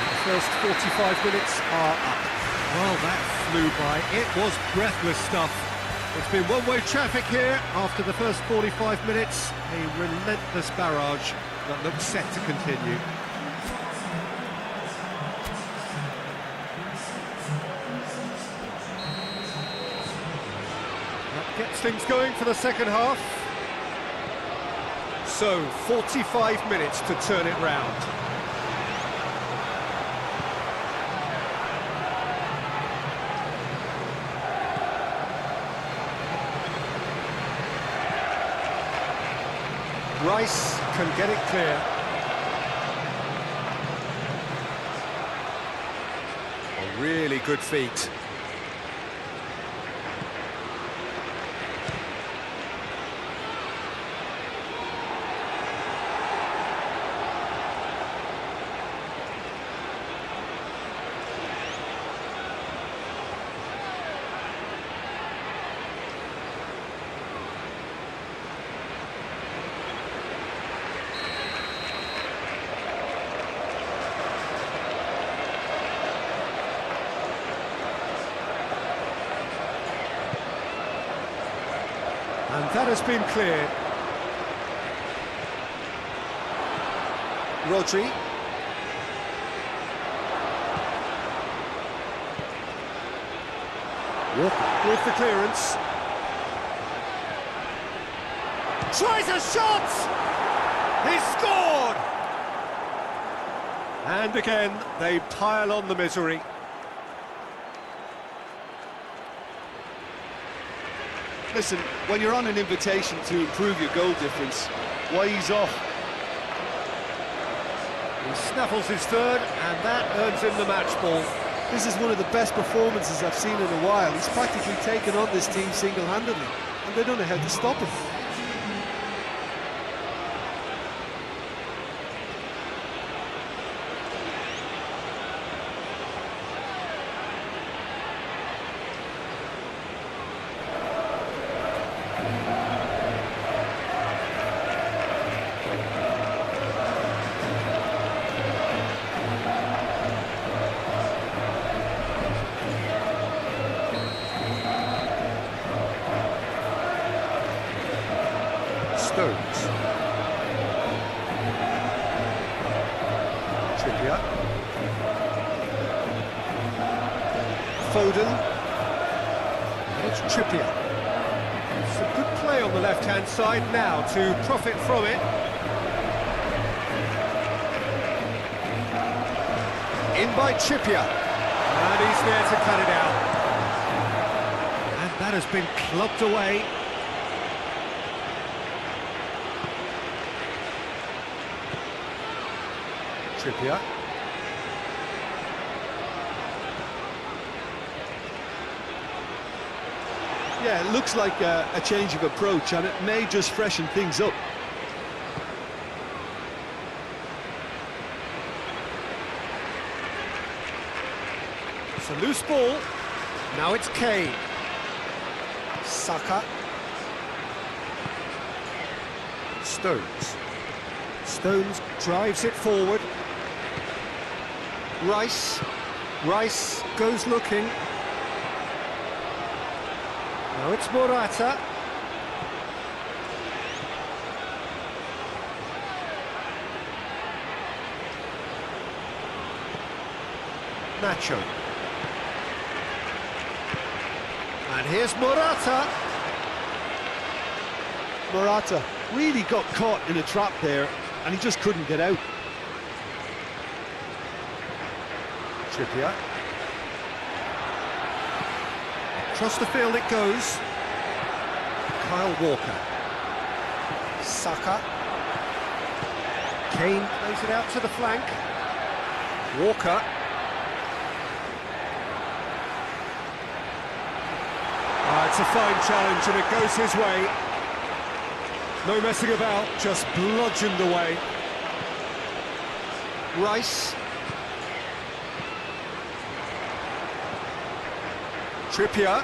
[SPEAKER 1] The first 45 minutes are up. Well, that flew by. It was breathless stuff. It's been one-way traffic here after the first 45 minutes. A relentless barrage that looks set to continue. That gets things going for the second half. So, 45 minutes to turn it round. Rice can get it clear. A really good feat. And that has been cleared. Rodri. Walker with the clearance. Tries a shot! He scored! And again, they pile on the misery.
[SPEAKER 2] Listen, when you're on an invitation to improve your goal difference, why ease off?
[SPEAKER 1] He snaffles his third, and that earns him the match ball.
[SPEAKER 2] This is one of the best performances I've seen in a while. He's practically taken on this team single-handedly, and they don't know how to stop him.
[SPEAKER 1] Stones. Trippier. Foden. And it's Trippier. It's a good play on the left-hand side now to profit from it. In by Trippier. And he's there to cut it out. And that has been clubbed away. Trippier.
[SPEAKER 2] Yeah, it looks like a change of approach, and it may just freshen things up.
[SPEAKER 1] It's a loose ball. Now it's Kane. Saka. Stones. Stones drives it forward. Rice. Rice goes looking. Now it's Morata. Nacho. And here's Morata.
[SPEAKER 2] Morata really got caught in a trap there, and he just couldn't get out.
[SPEAKER 1] Trippier. Across the field it goes. Kyle Walker. Saka. Kane plays it out to the flank. Walker. It's a fine challenge and it goes his way. No messing about, just bludgeoned away. Rice. Trippier.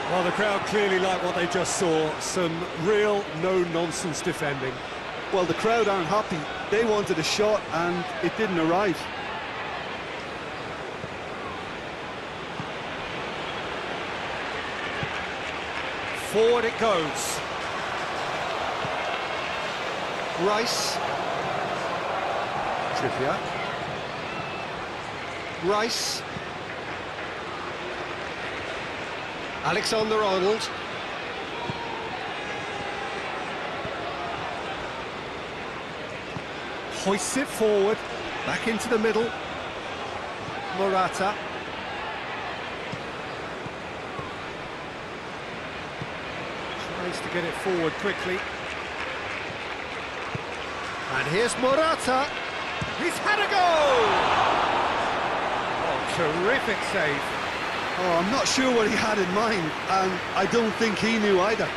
[SPEAKER 1] Well, the crowd clearly like what they just saw. Some real no-nonsense defending.
[SPEAKER 2] Well, the crowd aren't happy. They wanted a shot and it didn't arrive.
[SPEAKER 1] Forward it goes. Rice. Trippier. Rice. Alexander-Arnold. Hoists it forward, back into the middle. Morata. Tries to get it forward quickly. And here's Morata. He's had a goal! Oh, terrific save.
[SPEAKER 2] Oh, I'm not sure what he had in mind, and I don't think he knew either.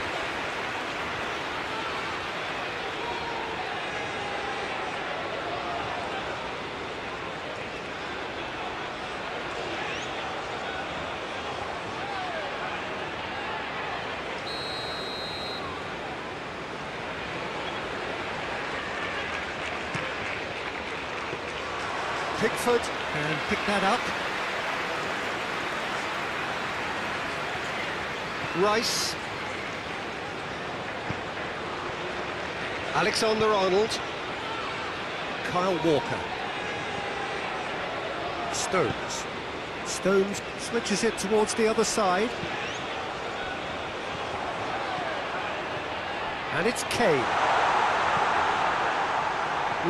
[SPEAKER 1] Pickford can pick that up. Rice. Alexander-Arnold. Kyle Walker. Stones. Stones switches it towards the other side. And it's Kane.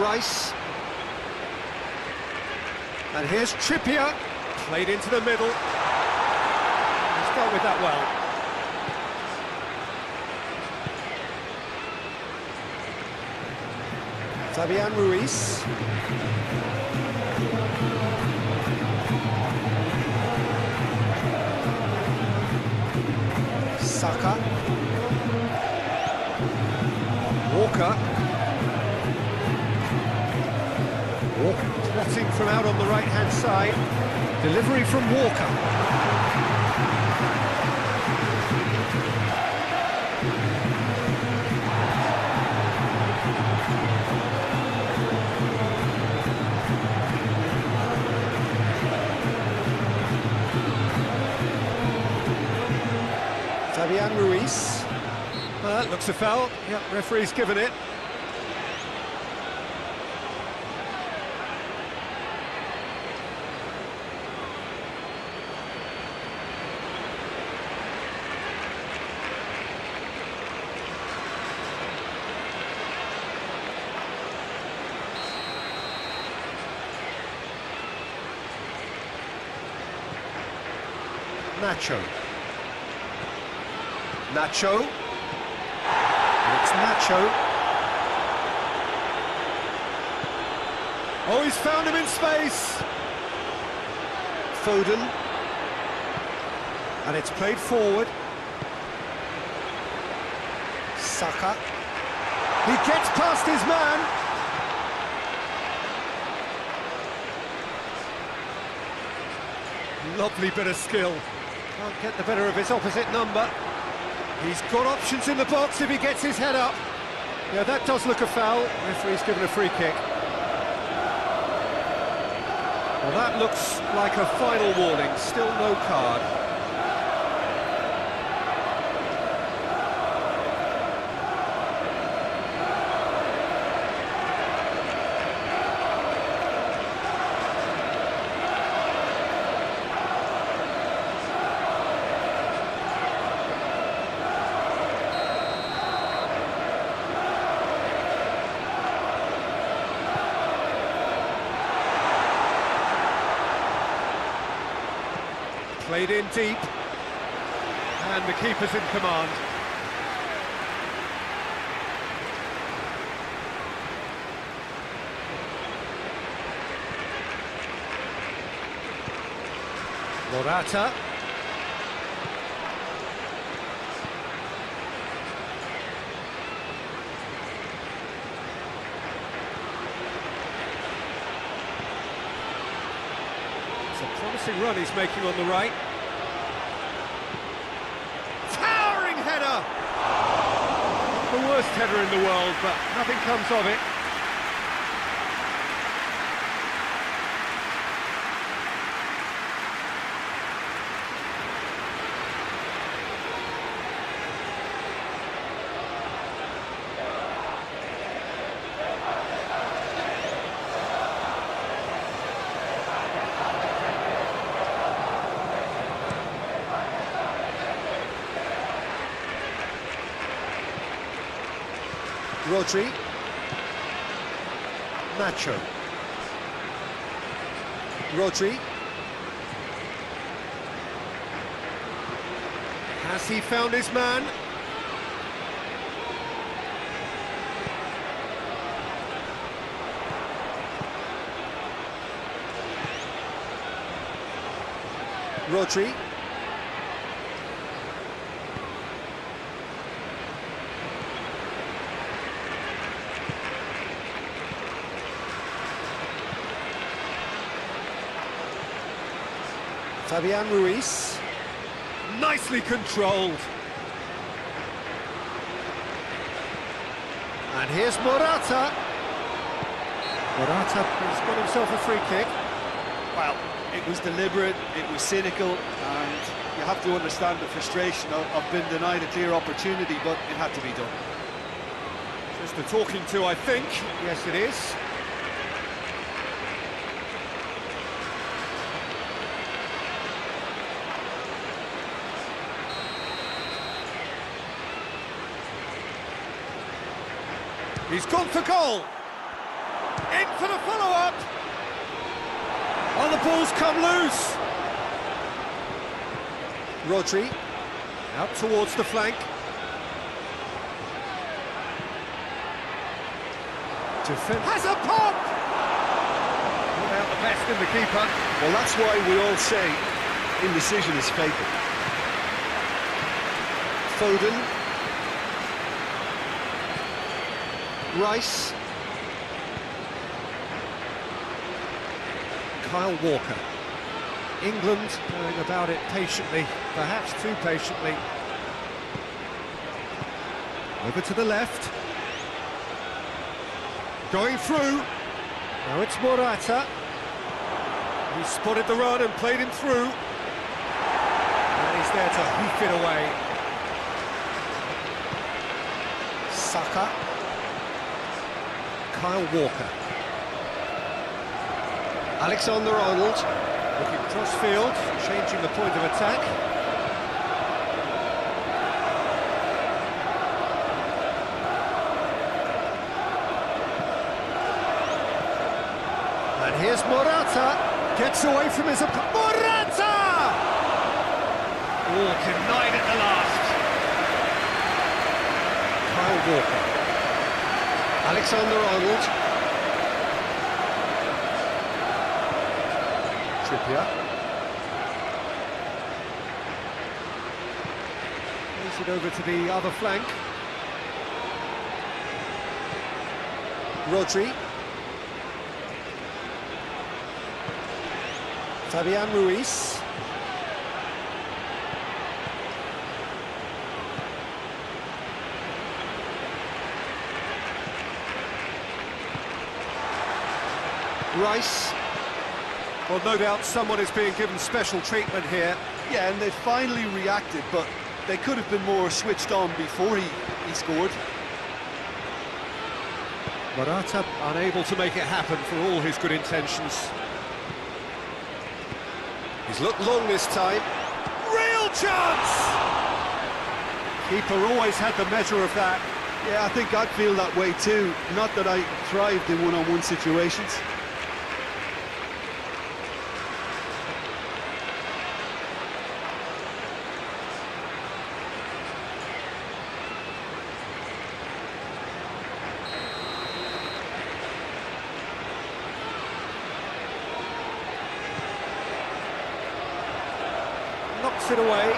[SPEAKER 1] Rice. And here's Trippier. Played into the middle. He's dealt with that well. Fabian Ruiz. Saka. Walker. Walker plotting from out on the right-hand side. Delivery from Walker. Fabian Ruiz. That looks a foul. Yep, referee's given it. Nacho. Nacho. It's Nacho. Oh, he's found him in space. Foden. And it's played forward. Saka. He gets past his man. Lovely bit of skill. Can't get the better of his opposite number. He's got options in the box if he gets his head up. Yeah, that does look a foul. Referee's given a free kick. Well, that looks like a final warning. Still no card. Played in deep, and the keeper's in command. Morata. It's a promising run he's making on the right. Towering header! The worst header in the world, but nothing comes of it. Rodri. Nacho. Rodri. Has he found his man? Rodri. Fabian Ruiz, nicely controlled. And here's Morata. Morata has got himself a free kick.
[SPEAKER 3] Well, it was deliberate, it was cynical, and you have to understand the frustration of being denied a clear opportunity, but it had to be done.
[SPEAKER 1] Just a talking to, I think. Yes, it is. He's gone for goal. In for the follow-up. Oh, the ball's come loose. Rodri, out towards the flank. Has a pop! Not out the best in the keeper.
[SPEAKER 2] Well, that's why we all say indecision is fatal.
[SPEAKER 1] Foden. Rice. Kyle Walker. England going about it patiently, perhaps too patiently. Over to the left. Going through. Now it's Morata. He spotted the run and played him through. And he's there to hoof it away. Saka. Kyle Walker. Alexander-Arnold. Looking cross-field, changing the point of attack. And here's Morata. Gets away from his opponent. Morata! Oh, denied at the last. Kyle Walker. Alexander-Arnold. Trippier. Plays it over to the other flank. Rodri. Fabian Ruiz. Rice. Well, no doubt someone is being given special treatment here.
[SPEAKER 2] Yeah, and they finally reacted, but they could have been more switched on before he scored.
[SPEAKER 1] Morata unable to make it happen for all his good intentions. He's looked long this time. Real chance! Keeper always had the measure of that.
[SPEAKER 2] Yeah, I think I'd feel that way too. Not that I thrived in one-on-one situations.
[SPEAKER 1] Knocks it away.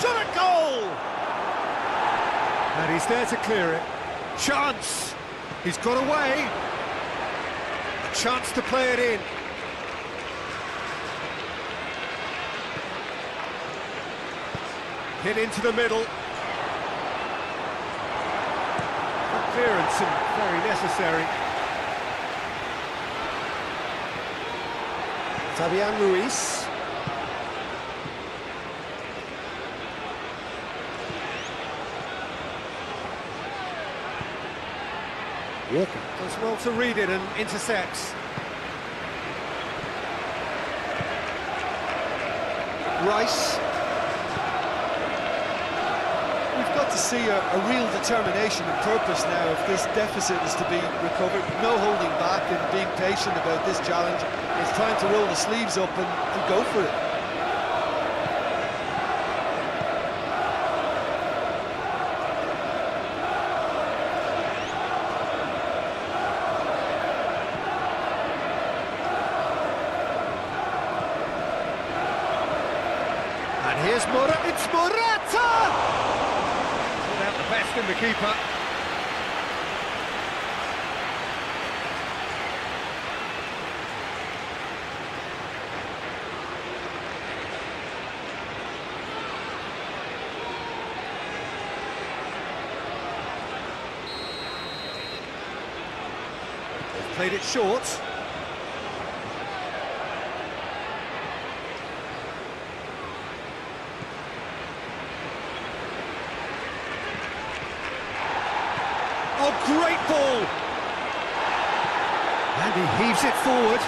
[SPEAKER 1] Shot at goal! And he's there to clear it. Chance! He's got away. A chance to play it in. Hit into the middle. Good clearance and very necessary. Fabian Ruiz. Walker does well to read it and intercepts. Rice.
[SPEAKER 2] We've got to see a real determination and purpose now if this deficit is to be recovered. No holding back and being patient about this challenge. It's time to roll the sleeves up and go for it.
[SPEAKER 1] And here's Morata. It's Morata! Put out the best in the keeper. Played it short. Oh, great ball! And he heaves it forward.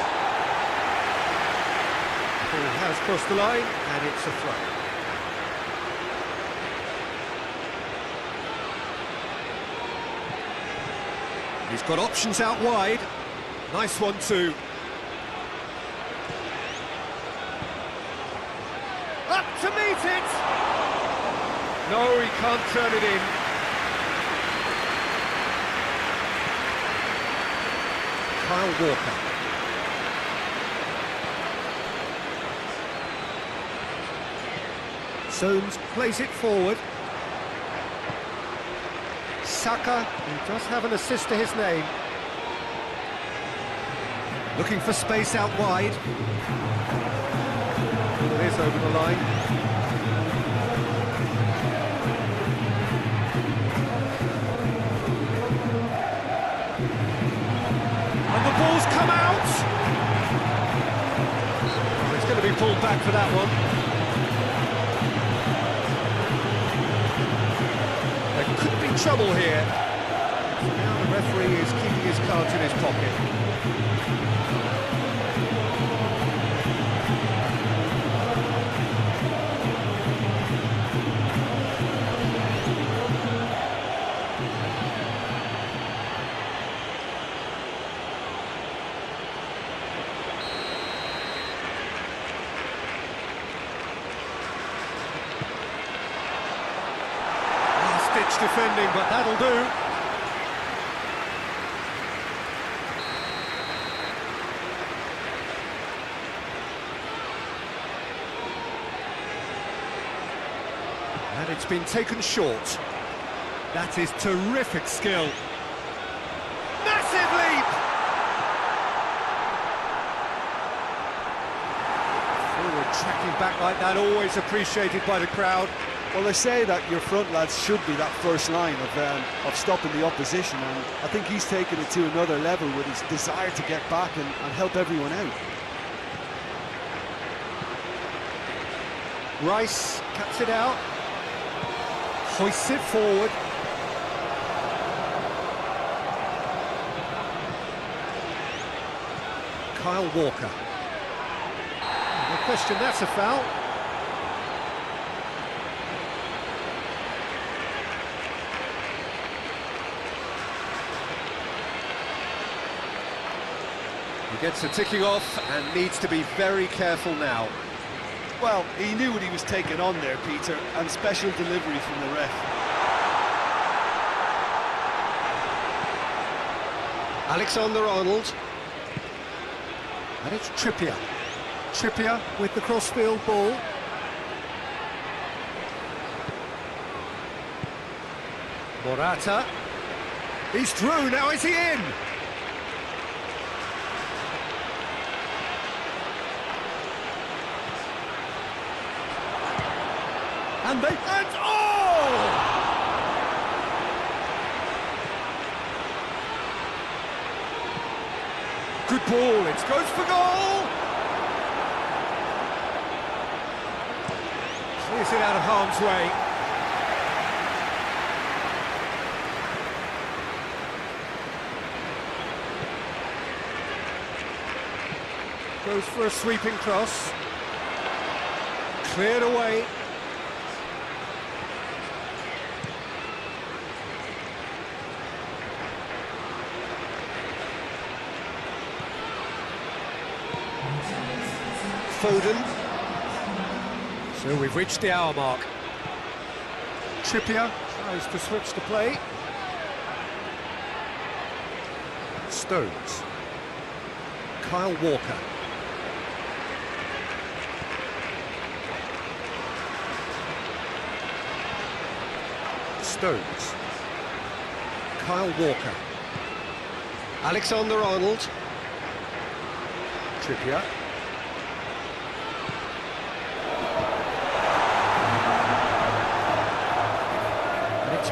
[SPEAKER 1] Ball has crossed the line, and it's a throw. He's got options out wide. Nice one too. Up to meet it! No, he can't turn it in. Kyle Walker. Soames plays it forward. Saka, who does have an assist to his name. Looking for space out wide. It is over the line. And the ball's come out! It's going to be pulled back for that one. in trouble here. Now the referee is keeping his cards in his pocket. Last-ditch defending, but that'll do. And it's been taken short. That is terrific skill. Massive leap! Forward tracking back like that, always appreciated by the crowd.
[SPEAKER 3] Well, they say that your front lads should be that first line of stopping the opposition, and I think he's taken it to another level with his desire to get back and help everyone out.
[SPEAKER 1] Rice cuts it out. Hoists it forward. Kyle Walker. No question, that's a foul. He gets the ticking off and needs to be very careful now.
[SPEAKER 3] Well, he knew what he was taking on there, Peter, and special delivery from the ref.
[SPEAKER 1] Alexander-Arnold. And it's Trippier. Trippier with the crossfield ball. Morata. He's through, now is he in? And oh! Good ball, it goes for goal! Clears it out of harm's way. Goes for a sweeping cross. Cleared away. Foden. So we've reached the hour mark. Trippier tries to switch the play. Stones. Kyle Walker. Stones. Kyle Walker. Alexander-Arnold. Trippier.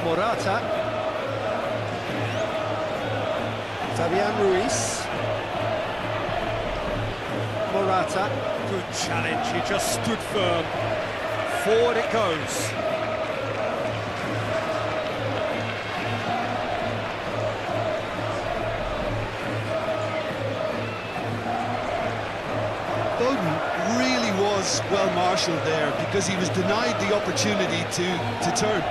[SPEAKER 1] Morata. Fabian Ruiz. Morata. Good challenge, he just stood firm. Forward it goes.
[SPEAKER 2] Foden really was well marshalled there because he was denied the opportunity to turn.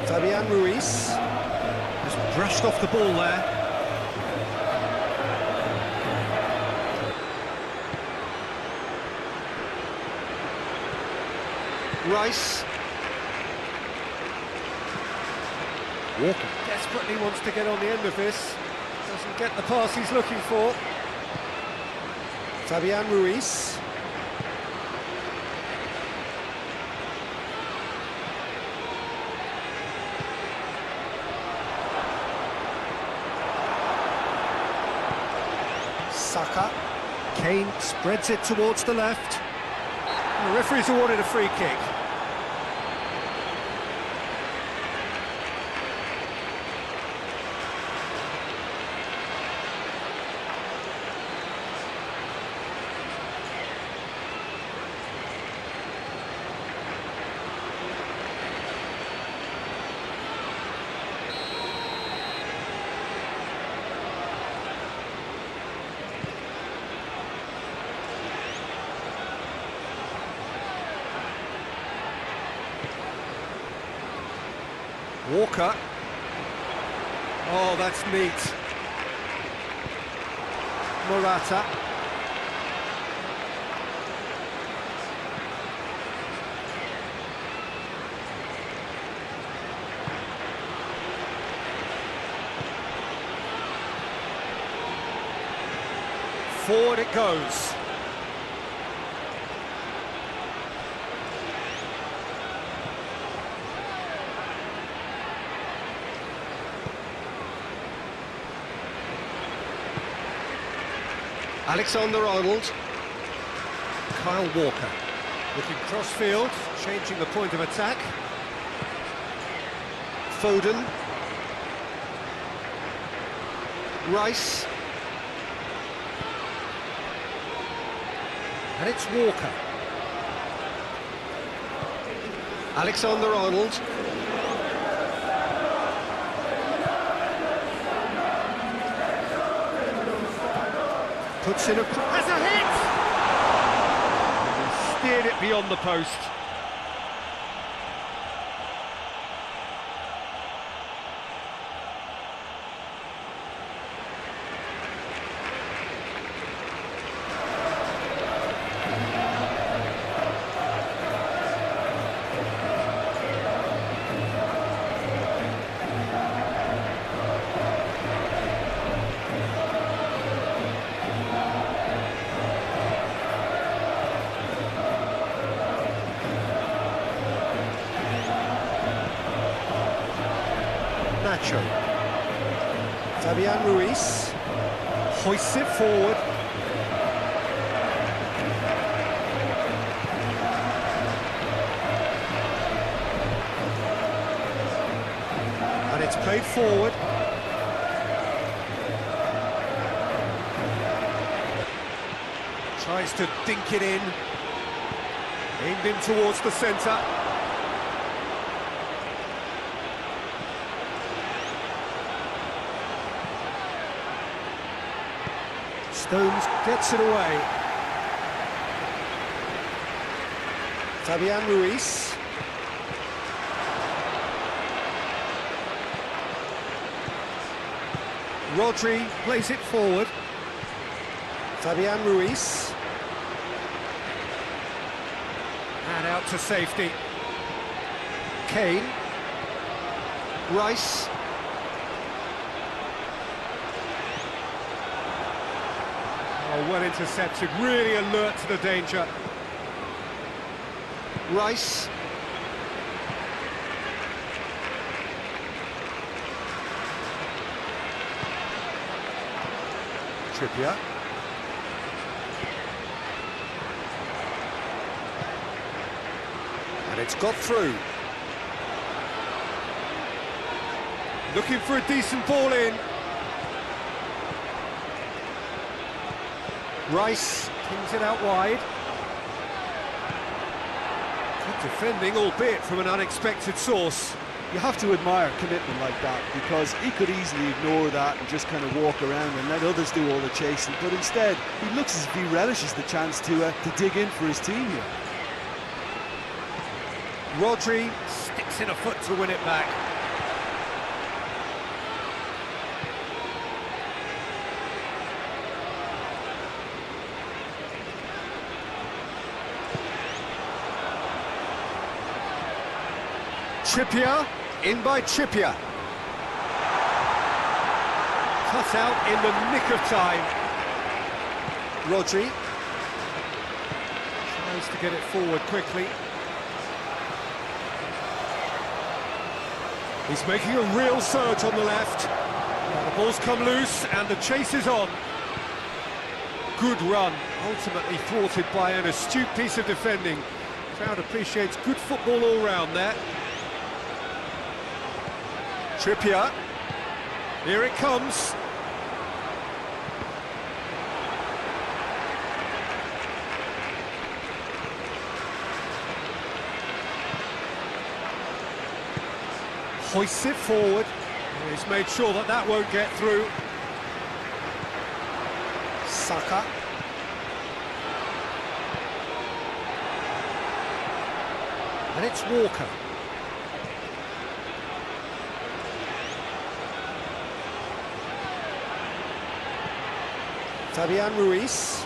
[SPEAKER 1] Fabian Ruiz just brushed off the ball there. Rice. Walker desperately wants to get on the end of this. Doesn't get the pass he's looking for. Fabian Ruiz. Saka. Kane spreads it towards the left. And the referee's awarded a free kick. Walker. Oh, that's neat. Morata. Forward it goes. Alexander-Arnold. Kyle Walker. Looking cross-field, changing the point of attack. Foden. Rice. And it's Walker. Alexander-Arnold. Puts in a... Has a hit! He steered it beyond the post. Nacho. Fabian Ruiz hoists it forward. And it's played forward. Tries to dink it in. Aimed in towards the centre. Stones gets it away. Fabian Ruiz. Rodri plays it forward. Fabian Ruiz. And out to safety. Kane. Rice. Oh, well intercepted, really alert to the danger. Rice. Trippier. And it's got through. Looking for a decent ball in. Rice kings it out wide. Good defending, albeit from an unexpected source.
[SPEAKER 3] You have to admire commitment like that, because he could easily ignore that and just kind of walk around and let others do all the chasing, but instead he looks as if he relishes the chance to dig in for his team here.
[SPEAKER 1] Rodri sticks in a foot to win it back. Trippier, in by Trippier. Cut out in the nick of time. Rodri tries to get it forward quickly. He's making a real surge on the left. Now the ball's come loose and the chase is on. Good run, ultimately thwarted by an astute piece of defending. Crowd appreciates good football all round there. Trippier, here it comes. Hoists it forward. He's made sure that that won't get through. Saka. And it's Walker. Fabian Ruiz.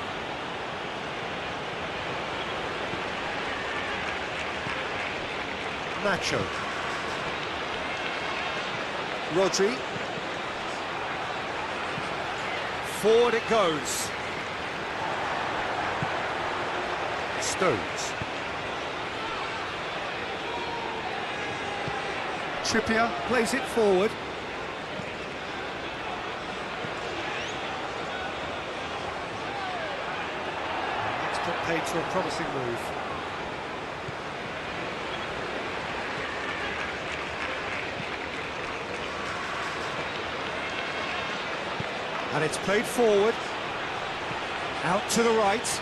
[SPEAKER 1] Nacho. Rodri. Forward it goes. Stones. Trippier plays it forward. That's put paid to a promising move. And it's played forward. Out to the right.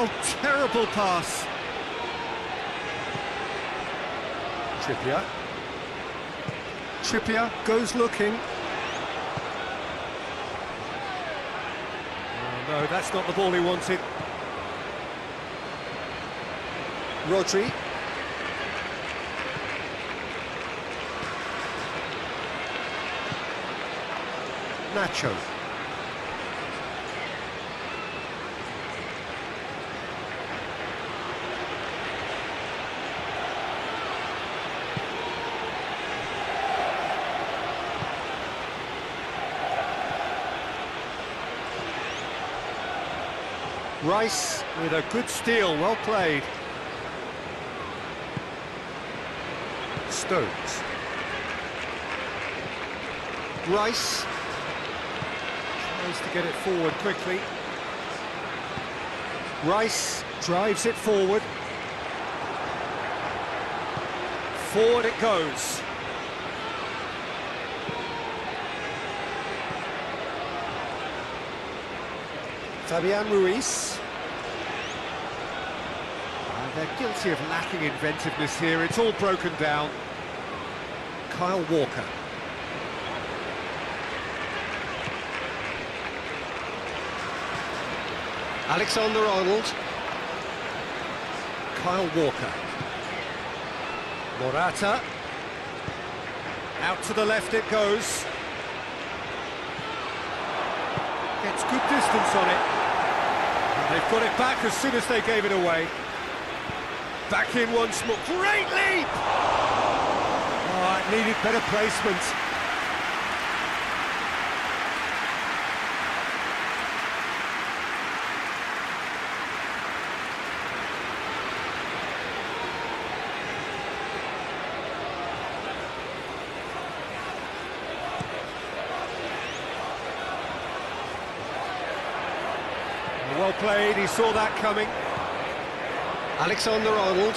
[SPEAKER 1] Oh, terrible pass. Trippier. Trippier goes looking. Oh, no, that's not the ball he wanted. Rodri. Nacho. Rice with a good steal, well played. Stones. Rice tries to get it forward quickly. Rice drives it forward. Forward it goes. Fabian Ruiz. And they're guilty of lacking inventiveness here. It's all broken down. Kyle Walker. Alexander-Arnold. Kyle Walker. Morata. Out to the left it goes. Gets good distance on it. And they've got it back as soon as they gave it away. Back in once more. Great leap! Oh, it needed better placement. Well played, he saw that coming. Alexander-Arnold.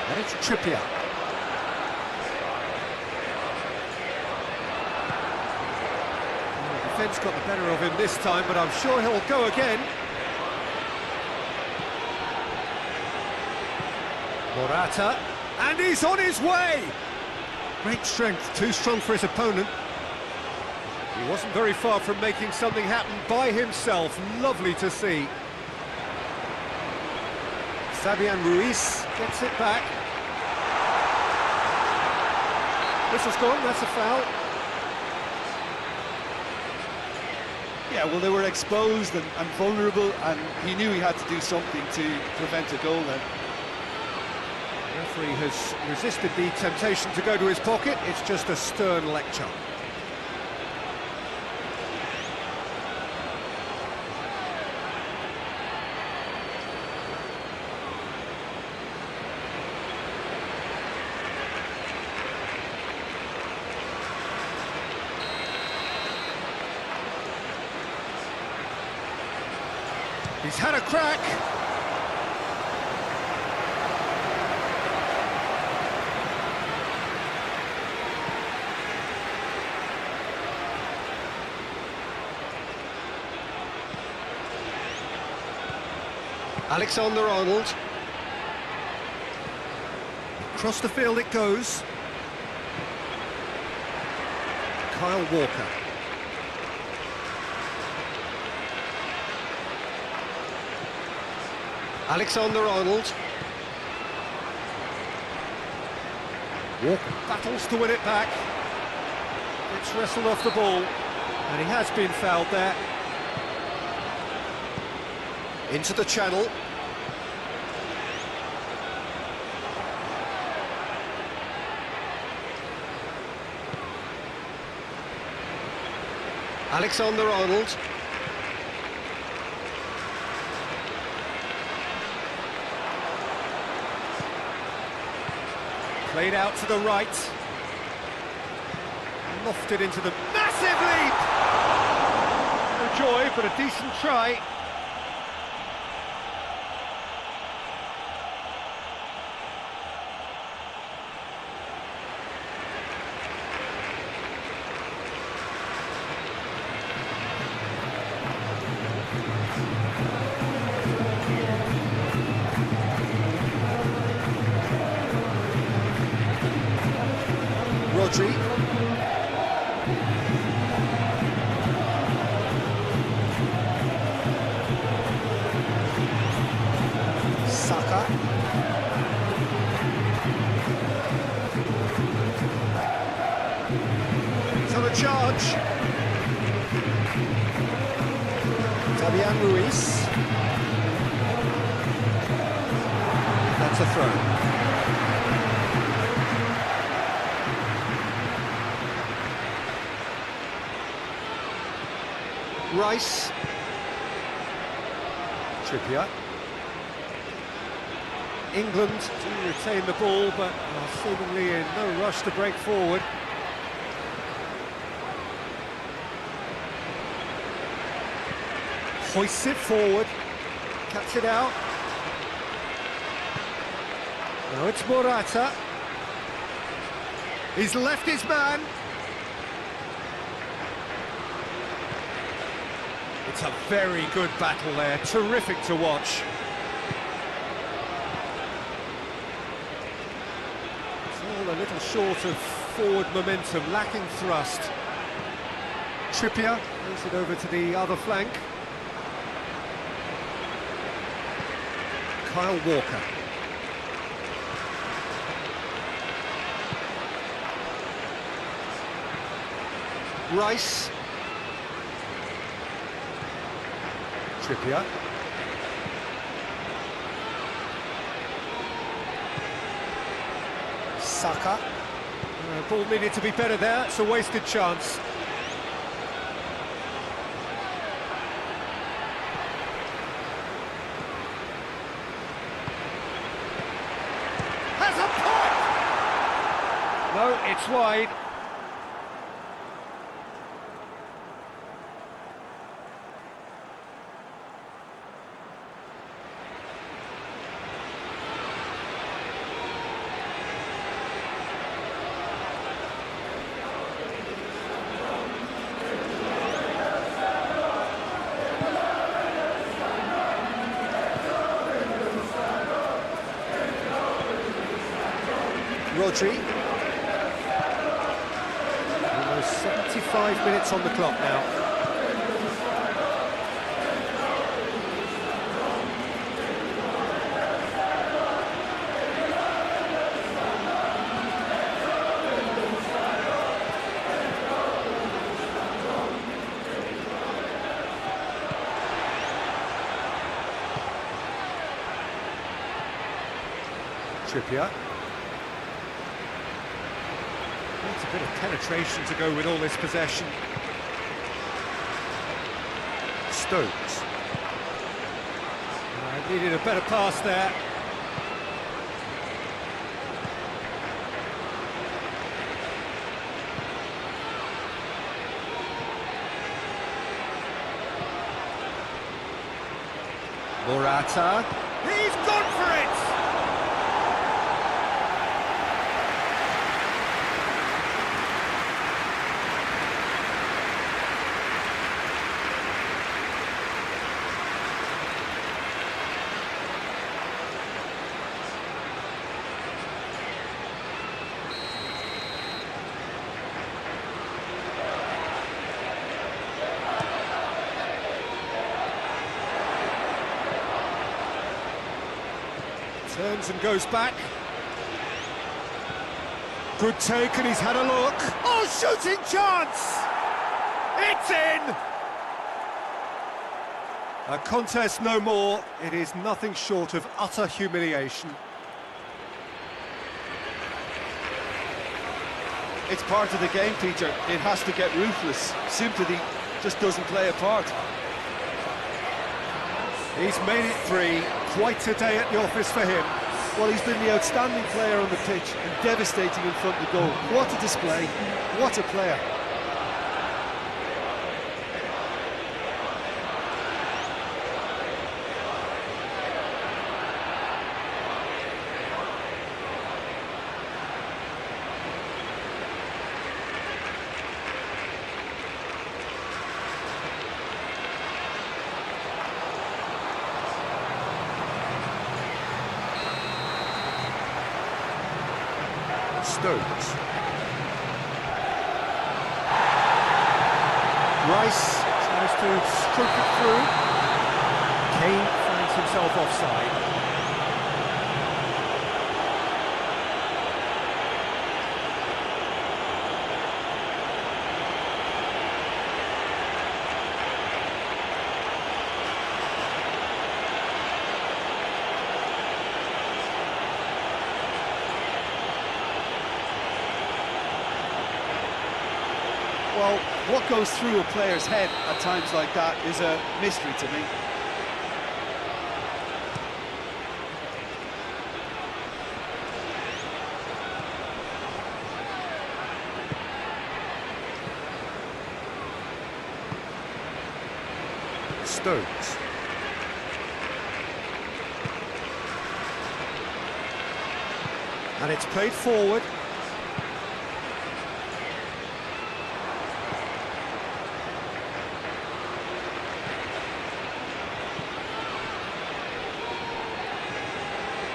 [SPEAKER 1] And it's Trippier. The defence got the better of him this time, but I'm sure he'll go again. Morata. And he's on his way! Great strength, too strong for his opponent. He wasn't very far from making something happen by himself. Lovely to see. Fabian Ruiz gets it back. Whistle's gone, that's a foul.
[SPEAKER 3] Yeah, well, they were exposed and vulnerable, and he knew he had to do something to prevent a goal then.
[SPEAKER 1] The referee has resisted the temptation to go to his pocket. It's just a stern lecture. He's had a crack. Alexander-Arnold. Across the field it goes. Kyle Walker. Alexander-Arnold. Walker battles to win it back. It's wrestled off the ball, and he has been fouled there. Into the channel. Alexander-Arnold. Played out to the right. Lofted into the massive leap! No joy, but a decent try. Rodri. Saka. He's on a charge. Fabian Ruiz. That's a throw. Rice. Trippier. England do retain the ball, but are seemingly in no rush to break forward. Hoists it forward. Cuts it out. Now it's Morata. He's left his man. It's a very good battle there, terrific to watch. It's all a little short of forward momentum, lacking thrust. Trippier moves it over to the other flank. Kyle Walker. Rice. Trippier. Saka. Ball needed to be better there, it's a wasted chance. Has a point! No, it's wide. Rodri. Almost 75 minutes on the clock now. Trippier. It's a bit of penetration to go with all this possession. Stones. Needed a better pass there. Morata. He's gone for it! Turns and goes back. Good take, and he's had a look. Oh, shooting chance! It's in! A contest no more. It is nothing short of utter humiliation.
[SPEAKER 3] It's part of the game, Peter. It has to get ruthless. Sympathy just doesn't play a part.
[SPEAKER 1] He's made it 3. Quite a day at the office for him.
[SPEAKER 3] Well, he's been the outstanding player on the pitch and devastating in front of the goal. What a display. What a player.
[SPEAKER 1] Stones. Rice tries to stroke it through. Kane finds himself offside.
[SPEAKER 3] Well, what goes through a player's head at times like that is a mystery to me.
[SPEAKER 1] Stones. And it's played forward.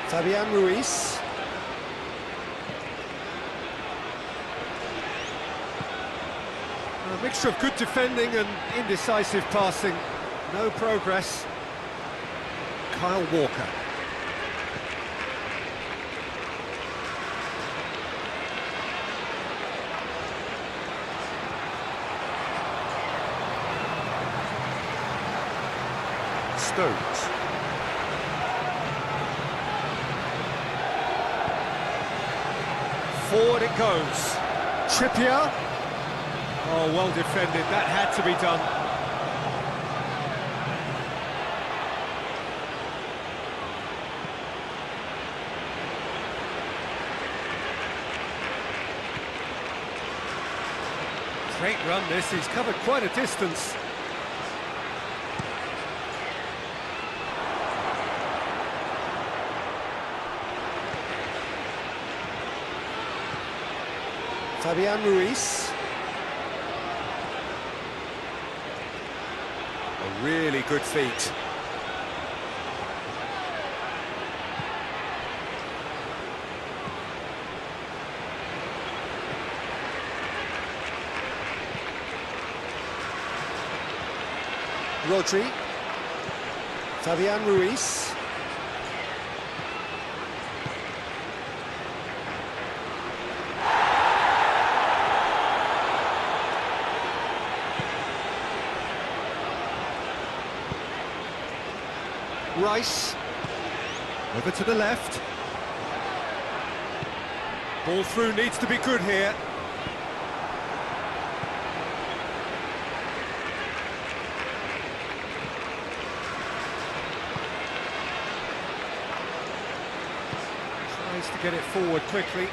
[SPEAKER 1] Fabian Ruiz. A mixture of good defending and indecisive passing. No progress. Kyle Walker. Stones. Forward it goes. Trippier. Oh, well defended. That had to be done. Great run this. He's covered quite a distance. Fabian Ruiz. A really good feat. Rodri. Fabian Ruiz. Rice, over to the left. Ball through needs to be good here. Tries to get it forward quickly.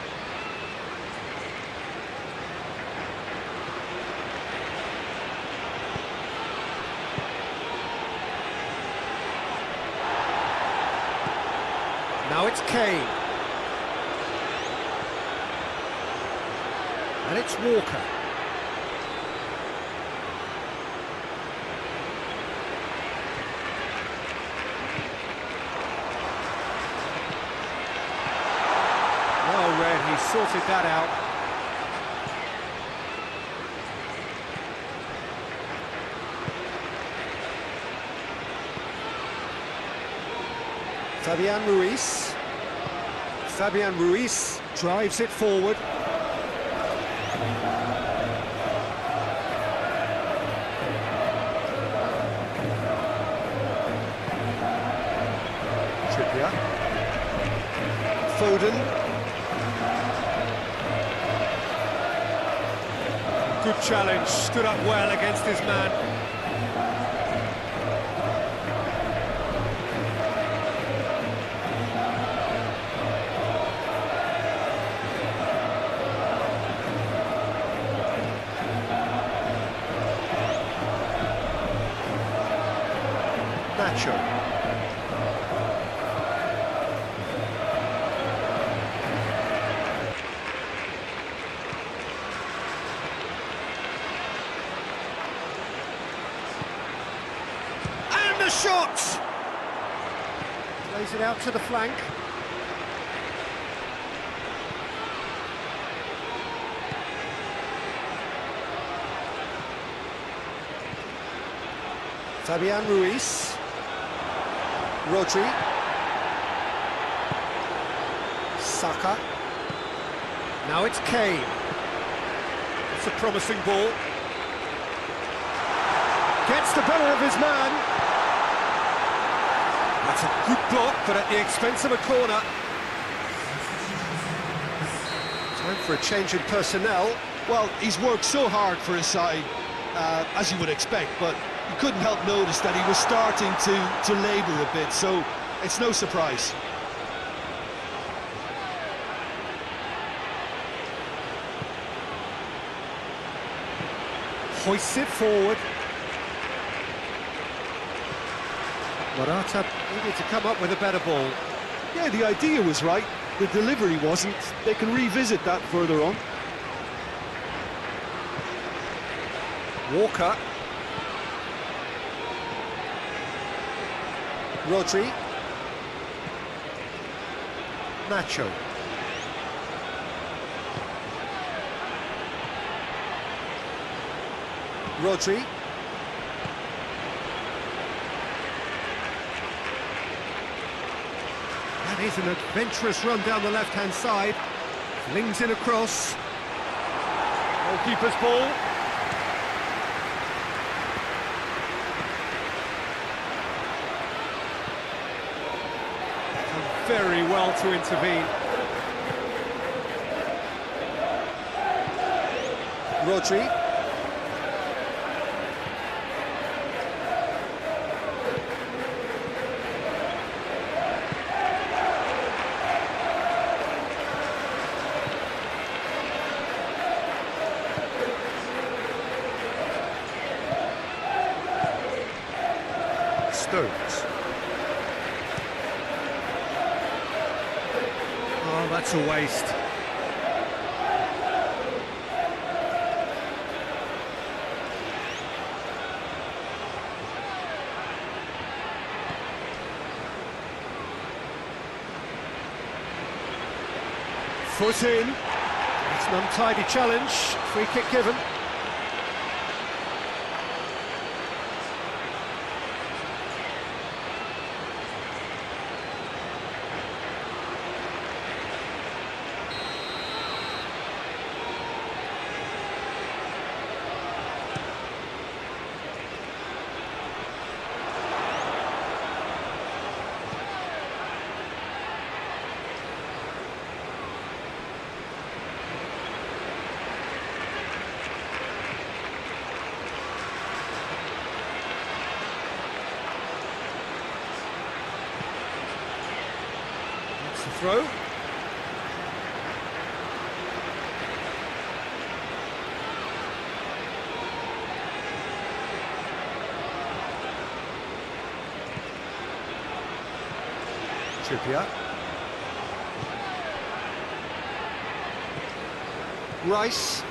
[SPEAKER 1] Now it's Kane. And it's Walker. Well read, he sorted that out. Fabian Ruiz. Fabian Ruiz drives it forward. Trippier. Foden. Good challenge, stood up well against his man. Nacho. And the shot! Plays it out to the flank. Fabian Ruiz. Rodri. Saka. Now it's Kane. It's a promising ball. Gets the better of his man. That's a good block, but at the expense of a corner. Time for a change in personnel.
[SPEAKER 2] Well, he's worked so hard for his side, as you would expect, but you couldn't help notice that he was starting to labour a bit, so it's no surprise.
[SPEAKER 1] Hoists it forward. Morata needed to come up with a better ball.
[SPEAKER 3] Yeah, the idea was right, the delivery wasn't. They can revisit that further on.
[SPEAKER 1] Walker. Rodri. Nacho. Rodri. That is an adventurous run down the left-hand side. Flings in across. Goalkeeper's ball. Done very well to intervene. Rodri. Stones. Oh, that's a waste. Foot in. It's an untidy challenge. Free kick given. That's the throw. Trippier. Rice.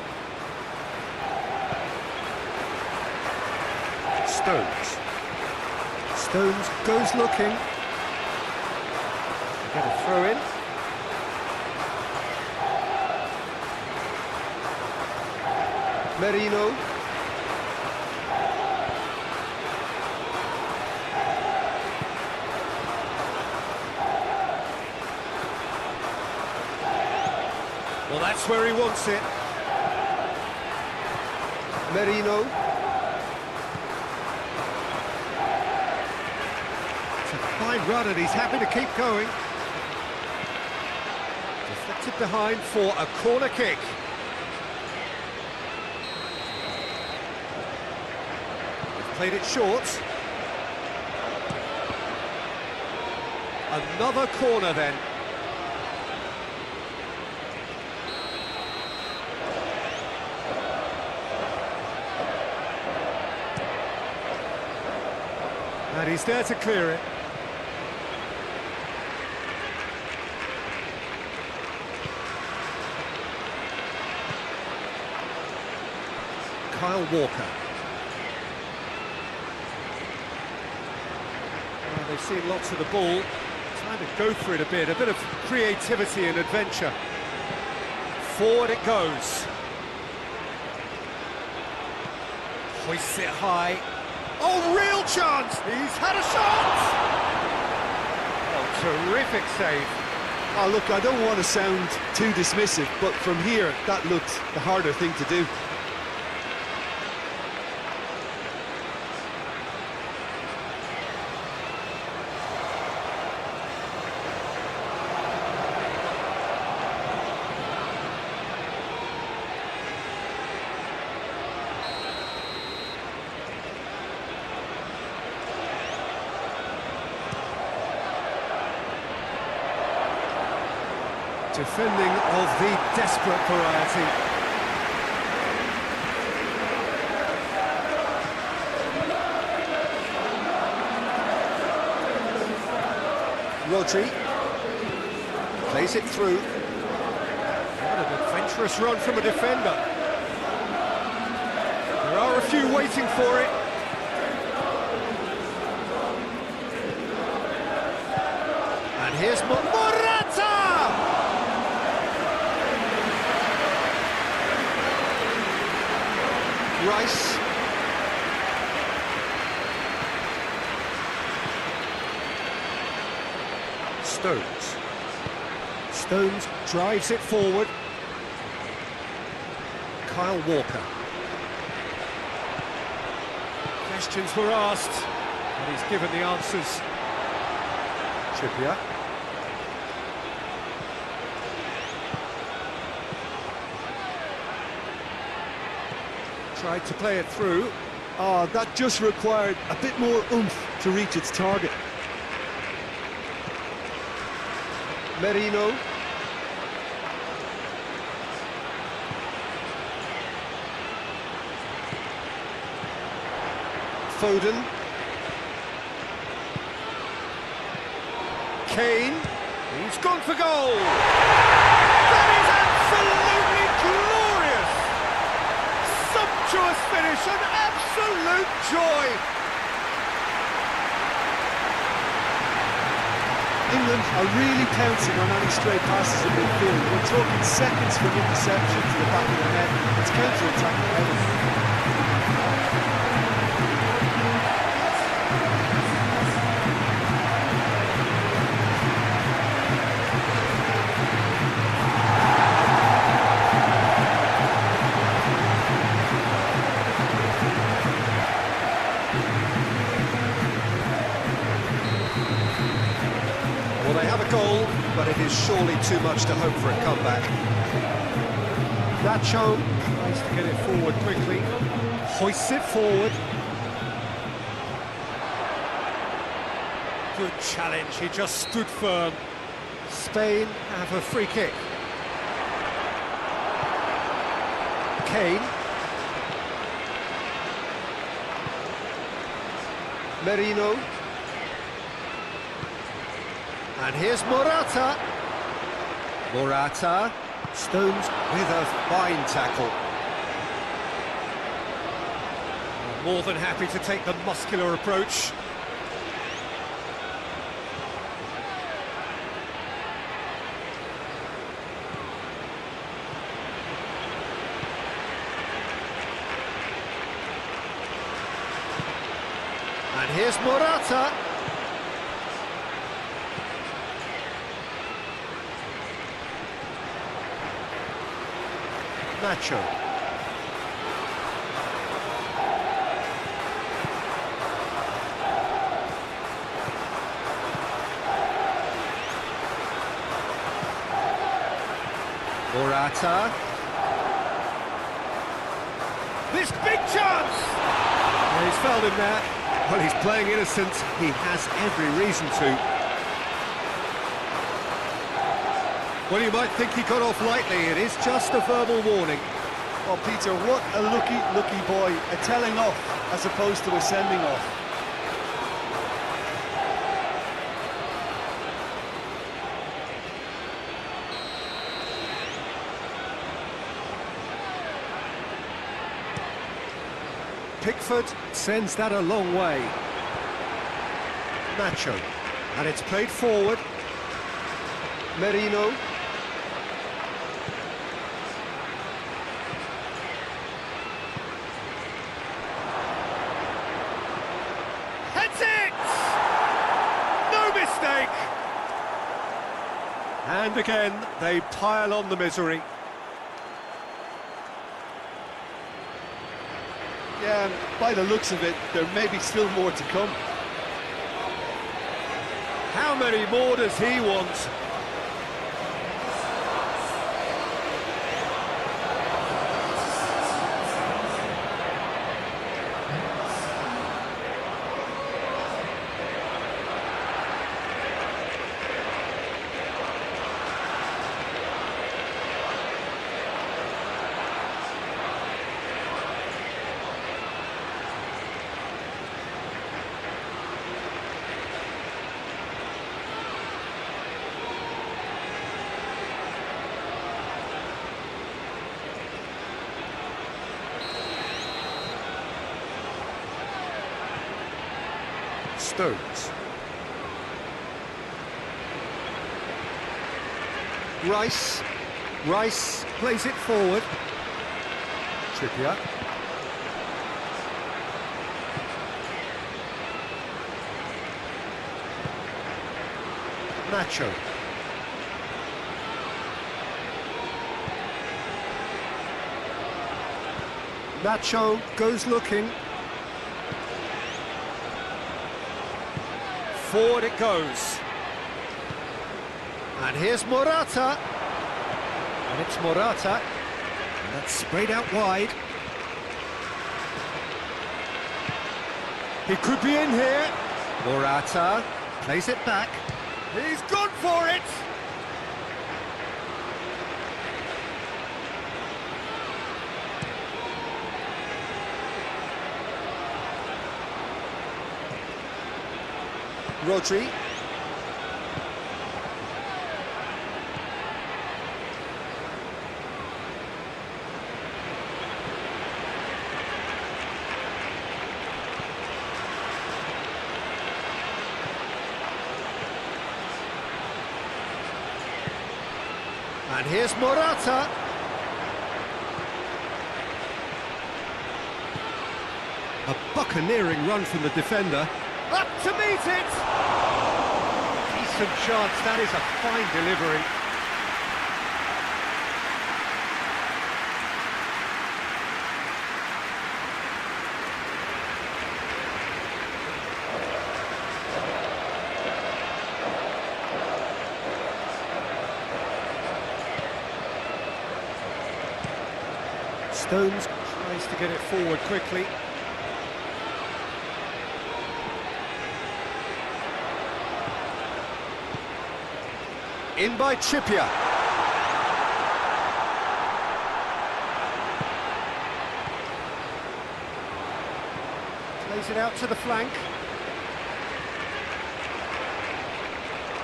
[SPEAKER 1] Stones. Stones goes looking. Get a throw in. Merino. Well, that's where he wants it. Merino. It's a fine run and he's happy to keep going. Deflected behind for a corner kick. They've played it short. Another corner then. And he's there to clear it. Kyle Walker. Well, they've seen lots of the ball. Trying to go for it a bit of creativity and adventure. Forward it goes. Hoists it high. Oh, real chance! He's had a shot! Oh, terrific save.
[SPEAKER 3] Oh, look, I don't want to sound too dismissive, but from here, that looked the harder thing to do.
[SPEAKER 1] Defending of the desperate variety. Rodri plays it through. What an adventurous run from a defender. There are a few waiting for it. And here's Morata! Rice. Stones drives it forward. Kyle Walker. Questions were asked, and he's given the answers. Trippier. Tried to play it through.
[SPEAKER 3] Oh, that just required a bit more oomph to reach its target.
[SPEAKER 1] Merino. Foden. Kane. He's gone for goal. That is absolutely glorious. Sumptuous finish, an absolute joy.
[SPEAKER 3] England are really pouncing on any stray passes in midfield. We're talking seconds from interception to the back of the net. It's counter-attacking heaven.
[SPEAKER 1] Well, they have a goal, but it is surely too much to hope for a comeback. Nacho tries to get it forward quickly, hoists it forward. Good challenge, he just stood firm. Spain have a free kick. Kane. Merino. And here's Morata. Morata. Stones with a fine tackle. More than happy to take the muscular approach. And here's Morata. Nacho. Morata. This big chance! Yeah, he's fouled him there. Well, he's playing innocent. He has every reason to. Well, you might think he got off lightly. It is just a verbal warning.
[SPEAKER 3] Well, Peter, what a lucky boy. A telling off as opposed to a sending off.
[SPEAKER 1] Pickford sends that a long way. Nacho. And it's played forward. Merino. Heads it! No mistake! And again, they pile on the misery.
[SPEAKER 3] Yeah, and by the looks of it, there may be still more to come.
[SPEAKER 1] How many more does he want? Stones. Rice plays it forward. Trippier. Nacho. Nacho goes looking. Forward it goes. And here's Morata. And it's Morata. And that's sprayed out wide. He could be in here. Morata plays it back. He's gone for it. Rodri. And here's Morata. A buccaneering run from the defender. Up to meet it! Decent chance, that is a fine delivery. Stones tries to get it forward quickly. In by Trippier. Plays it out to the flank.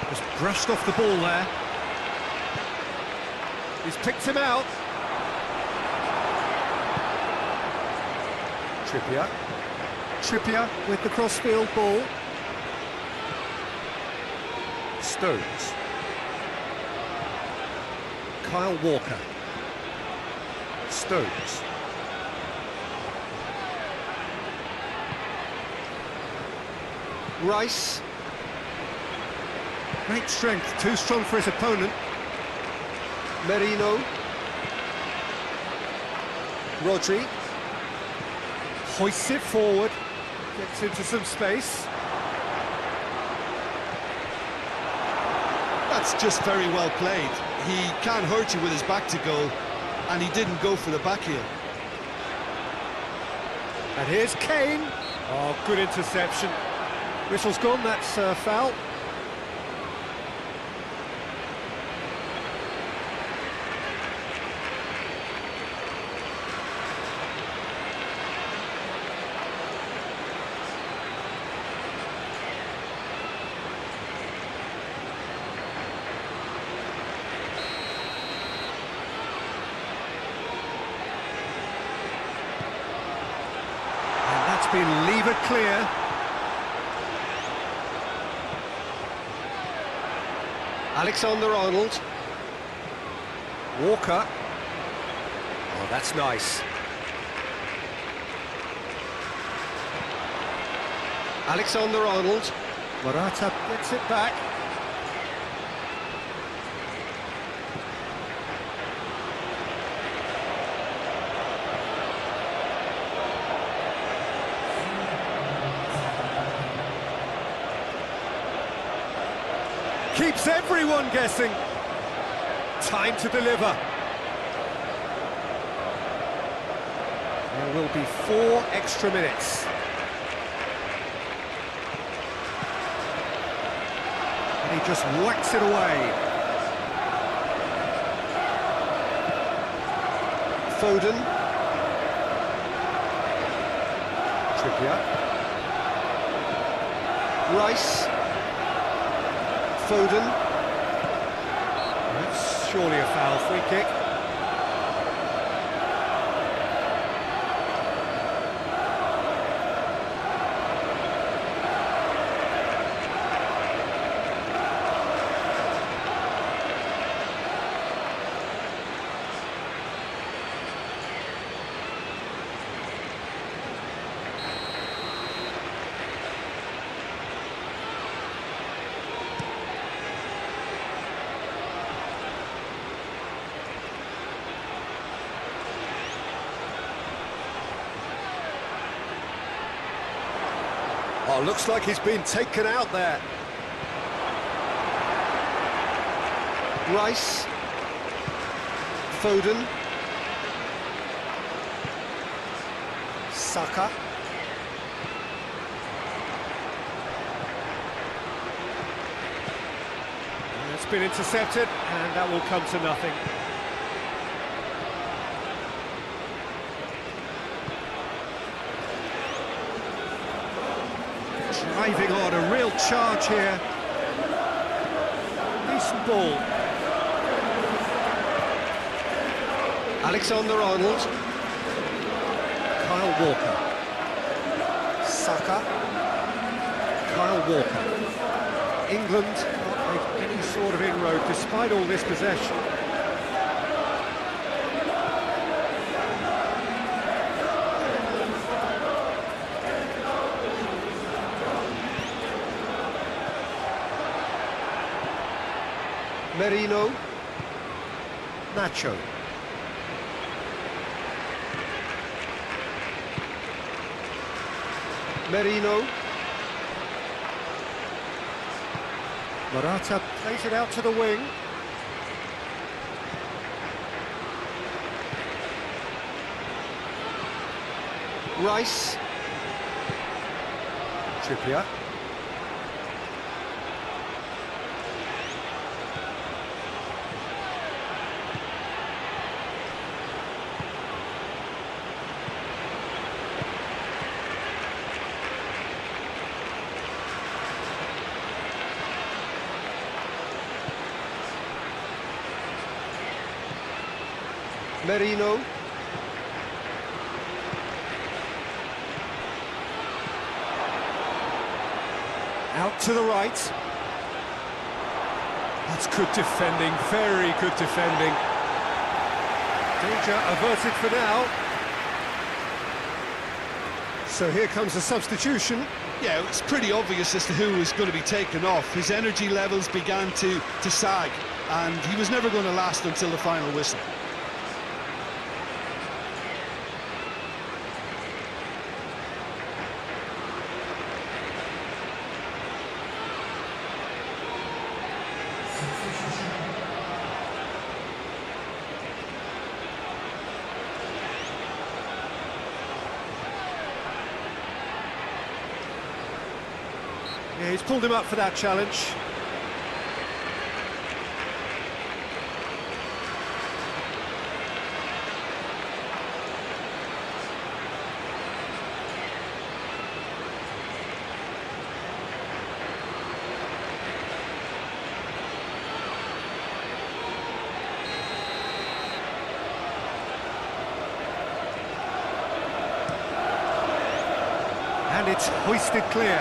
[SPEAKER 1] Just brushed off the ball there. He's picked him out. Trippier with the crossfield ball. Stones. Kyle Walker. Stones. Rice. Great strength, too strong for his opponent. Merino. Rodri. Hoists it forward. Gets into some space.
[SPEAKER 3] That's just very well played.
[SPEAKER 2] he can't hurt you with his back to goal, and he didn't go for the back heel.
[SPEAKER 1] And here's Kane. Oh, good interception. Whistle's gone, that's foul. Been levered clear. Alexander-Arnold. Walker. Oh, that's nice. Alexander-Arnold. Morata gets it back. Keeps everyone guessing. Time to deliver. There will be 4 extra minutes. And he just whacks it away. Foden. Trippier. Rice. Foden. That's surely a foul. Free kick. Oh, looks like he's been taken out there. Rice. Foden. Saka. And it's been intercepted, and that will come to nothing. Driving on, a real charge here. Decent ball. Alexander-Arnold. Kyle Walker. Saka. Kyle Walker. England can't make any sort of inroad despite all this possession. Merino. Nacho. Merino. Morata plays it out to the wing. Rice. Trippier. Merino. Out to the right. That's good defending, very good defending. Danger averted for now. So here comes the substitution.
[SPEAKER 2] Yeah, it's pretty obvious as to who was going to be taken off. His energy levels began to sag, and he was never going to last until the final whistle.
[SPEAKER 1] Yeah, he's pulled him up for that challenge. And it's hoisted clear.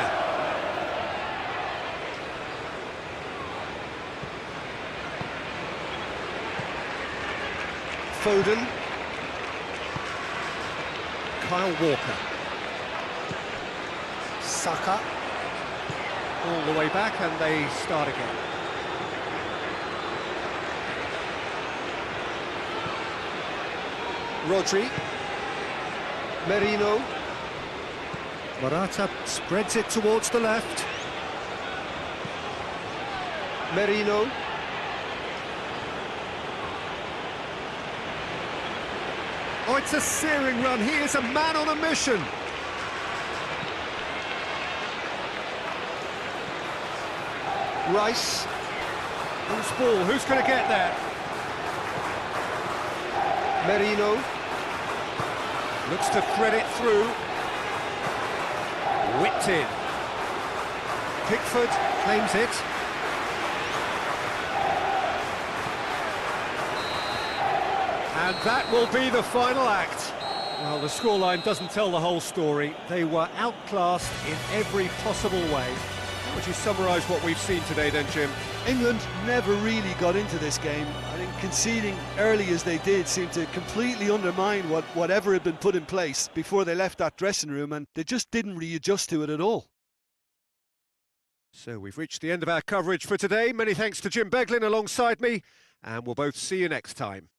[SPEAKER 1] Foden. Kyle Walker. Saka. All the way back and they start again. Rodri. Merino. Morata spreads it towards the left. Merino. Oh, it's a searing run. He is a man on a mission. Rice. Loose ball. Who's going to get there? Merino. Looks to thread it through. Whipped in. Pickford claims it. And that will be the final act. Well, the scoreline doesn't tell the whole story. They were outclassed in every possible way. How would you summarise what we've seen today then, Jim?
[SPEAKER 3] England never really got into this game. I think conceding early as they did seemed to completely undermine whatever had been put in place before they left that dressing room, and they just didn't readjust to it at all.
[SPEAKER 1] So we've reached the end of our coverage for today. Many thanks to Jim Beglin alongside me, and we'll both see you next time.